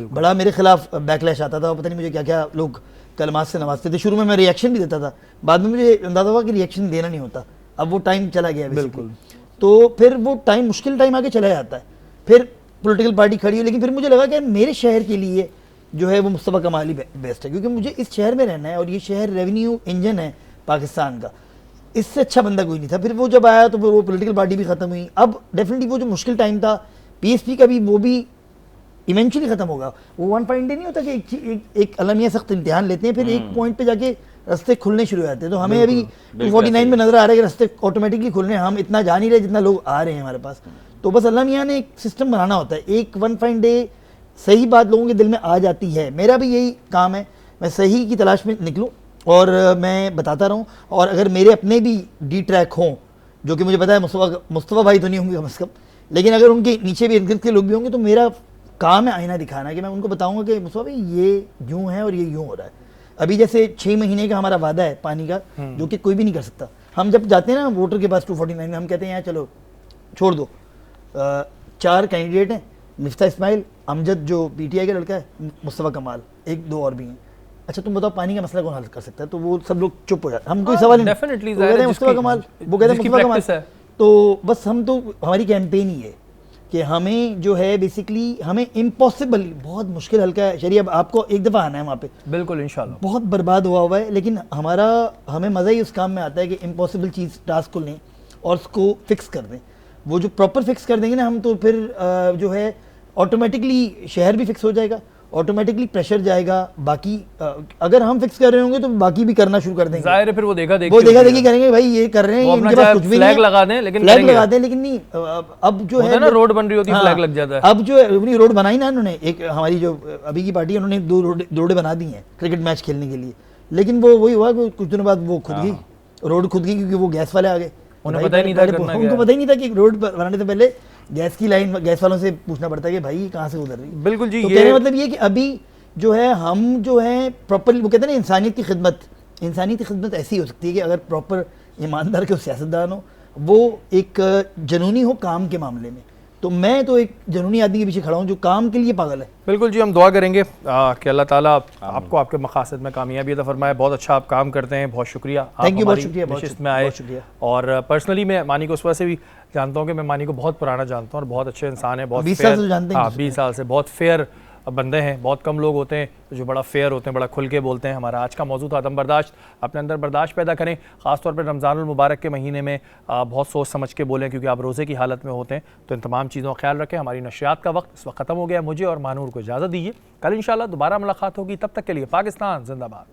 बड़ा मेरे खिलाफ बैकलैश आता था, पता नहीं मुझे क्या क्या लोग कलमात से नवाजते थे। शुरू में मैं रिएक्शन भी देता था, बाद में मुझे अंदाजा हुआ कि रिएक्शन देना नहीं होता, अब वो टाइम चला गया बिल्कुल। तो फिर वो टाइम, मुश्किल टाइम आगे चला जाता है, फिर पॉलिटिकल पार्टी खड़ी है। लेकिन फिर मुझे लगा कि मेरे शहर के लिए जो है वो मुस्तफ़ा कमाल ही बेस्ट है, क्योंकि मुझे इस शहर में रहना है, और ये शहर रेवेन्यू इंजन है पाकिस्तान का, इससे अच्छा बंदा कोई नहीं था। फिर वो जब आया तो वो पॉलिटिकल पार्टी भी ख़त्म हुई। अब डेफिनेटली वो जो मुश्किल टाइम था PSP का भी, वो भी इवेंचुअली ख़त्म होगा। वो वन पॉइंट नहीं होता कि एक अलमिया सख्त इम्तिहान लेते हैं, फिर एक पॉइंट पे जाके रास्ते खुलने शुरू हो जाते हैं। तो हमें अभी 249 में नज़र आ रहा है कि रास्ते ऑटोमेटिकली खुल रहे हैं, हम इतना जा नहीं रहे जितना लोग आ रहे हैं हमारे पास। तो बस अल्लाह मियाँ ने एक सिस्टम बनाना होता है, एक वन फाइन डे सही बात लोगों के दिल में आ जाती है। मेरा भी यही काम है, मैं सही की तलाश में निकलूँ और मैं बताता रहूँ। और अगर मेरे अपने भी डी ट्रैक हों, जो कि मुझे पता है मुस्तफ़ा भाई तो नहीं होंगे कम से कम, लेकिन अगर उनके नीचे भी इर्द के लोग भी होंगे, तो मेरा काम है आईना दिखाना, कि मैं उनको बताऊंगा कि मुस्तफ़ा भाई ये यूँ है और ये यूँ हो रहा है। अभी जैसे 6 महीने का हमारा वादा है पानी का, जो कि कोई भी नहीं कर सकता। हम जब जाते हैं ना वोटर के पास 249 में, हम कहते हैं यार चलो छोड़ दो, 4 कैंडिडेट हैं, मिफ्ता इस्माइल, अमजद जो पीटीआई का लड़का है, मुस्तफ़ा कमाल, 1-2 और भी हैं। अच्छा तुम बताओ पानी का मसला कौन हल कर सकता है? तो वो सब लोग चुप हो जाते, हम कोई सवाल नहीं, definitely वो कहते हैं मुस्तफ़ा कमाल, वो कहते हैं मुस्तफ़ा कमाल। तो बस हम तो, हमारी कैंपेन ही है कि हमें जो है बेसिकली हमें इम्पॉसिबल, बहुत मुश्किल हल्का है शरीय। अब आपको एक दफ़ा आना है वहाँ पे, बिल्कुल इंशाल्लाह। बहुत बर्बाद हुआ है, लेकिन हमें मज़ा ही उस काम में आता है कि इम्पॉसिबल चीज़, टास्क को लें और उसको फिक्स कर दें। वो जो प्रॉपर फिक्स कर देंगे ना हम, तो फिर जो है ऑटोमेटिकली शहर भी फिक्स हो जाएगा, ऑटोमेटिकली प्रेशर जाएगा। बाकी अगर हम फिक्स कर रहे होंगे तो बाकी भी करना शुरू कर देंगे। जाहिर है फिर वो देखा देखी करेंगे, भाई ये कर रहे हैं, इनके पास कुछ भी नहीं है, लगा दें, लेकिन फ्लैग लगा दें, लेकिन नहीं। अब जो है ना रोड बन रही होती है, फ्लैग लग जाता है। अब जो अपनी रोड बनाई ना उन्होंने, एक हमारी जो अभी की पार्टी है, उन्होंने 2 रोडें बना दी हैं क्रिकेट मैच खेलने के लिए, लेकिन वो वही हुआ कि कुछ दिनों बाद वो खुद गई, रोड खुद गई, क्योंकि वो गैस वाले आ गए। उन्हें पता ही नहीं था करना उनको पता ही नहीं था कि रोड बनाने से पहले गैस की लाइन, गैस वालों से पूछना पड़ता है कि भाई कहाँ से उधर रही। बिल्कुल जी, तो ये कहने मतलब ये कि अभी जो है हम जो है प्रॉपरली, वो कहते हैं ना इंसानियत की खिदमत ऐसी हो सकती है कि अगर प्रॉपर ईमानदार के सियासतदान हो, वो एक जनूनी हो काम के मामले में। तो मैं तो एक जनूनी आदमी के पीछे खड़ा हूँ जो काम के लिए पागल है। बिल्कुल जी, हम दुआ करेंगे कि अल्लाह ताला आपको आपके मकासद में कामयाबी अता फरमाए। बहुत अच्छा आप काम करते हैं, बहुत शुक्रिया। थैंक यू, बहुत शुक्रिया, नशिस्त में आए। और पर्सनली मैं मानी को उस वजह से भी जानता हूँ कि मैं मानी को बहुत पुराना जानता हूँ और बहुत अच्छे इंसान है, बहुत 20 साल से जानते हैं। 20 साल से बहुत फेयर बंदे हैं। बहुत कम लोग होते हैं जो बड़ा फेयर होते हैं, बड़ा खुल के बोलते हैं। हमारा आज का मौजू था अदम बर्दाश्त। अपने अंदर बर्दाश्त पैदा करें, ख़ासतौर पर रमज़ानुल मुबारक के महीने में बहुत सोच समझ के बोलें, क्योंकि आप रोज़े की हालत में होते हैं। तो इन तमाम चीज़ों का ख्याल रखें। हमारी नशियात का वक्त इस वक्त ख़त्म हो गया। मुझे और मानूर को इजाज़त दीजिए, कल इंशाल्लाह दोबारा मुलाकात होगी। तब तक के लिए पाकिस्तान जिंदाबाद।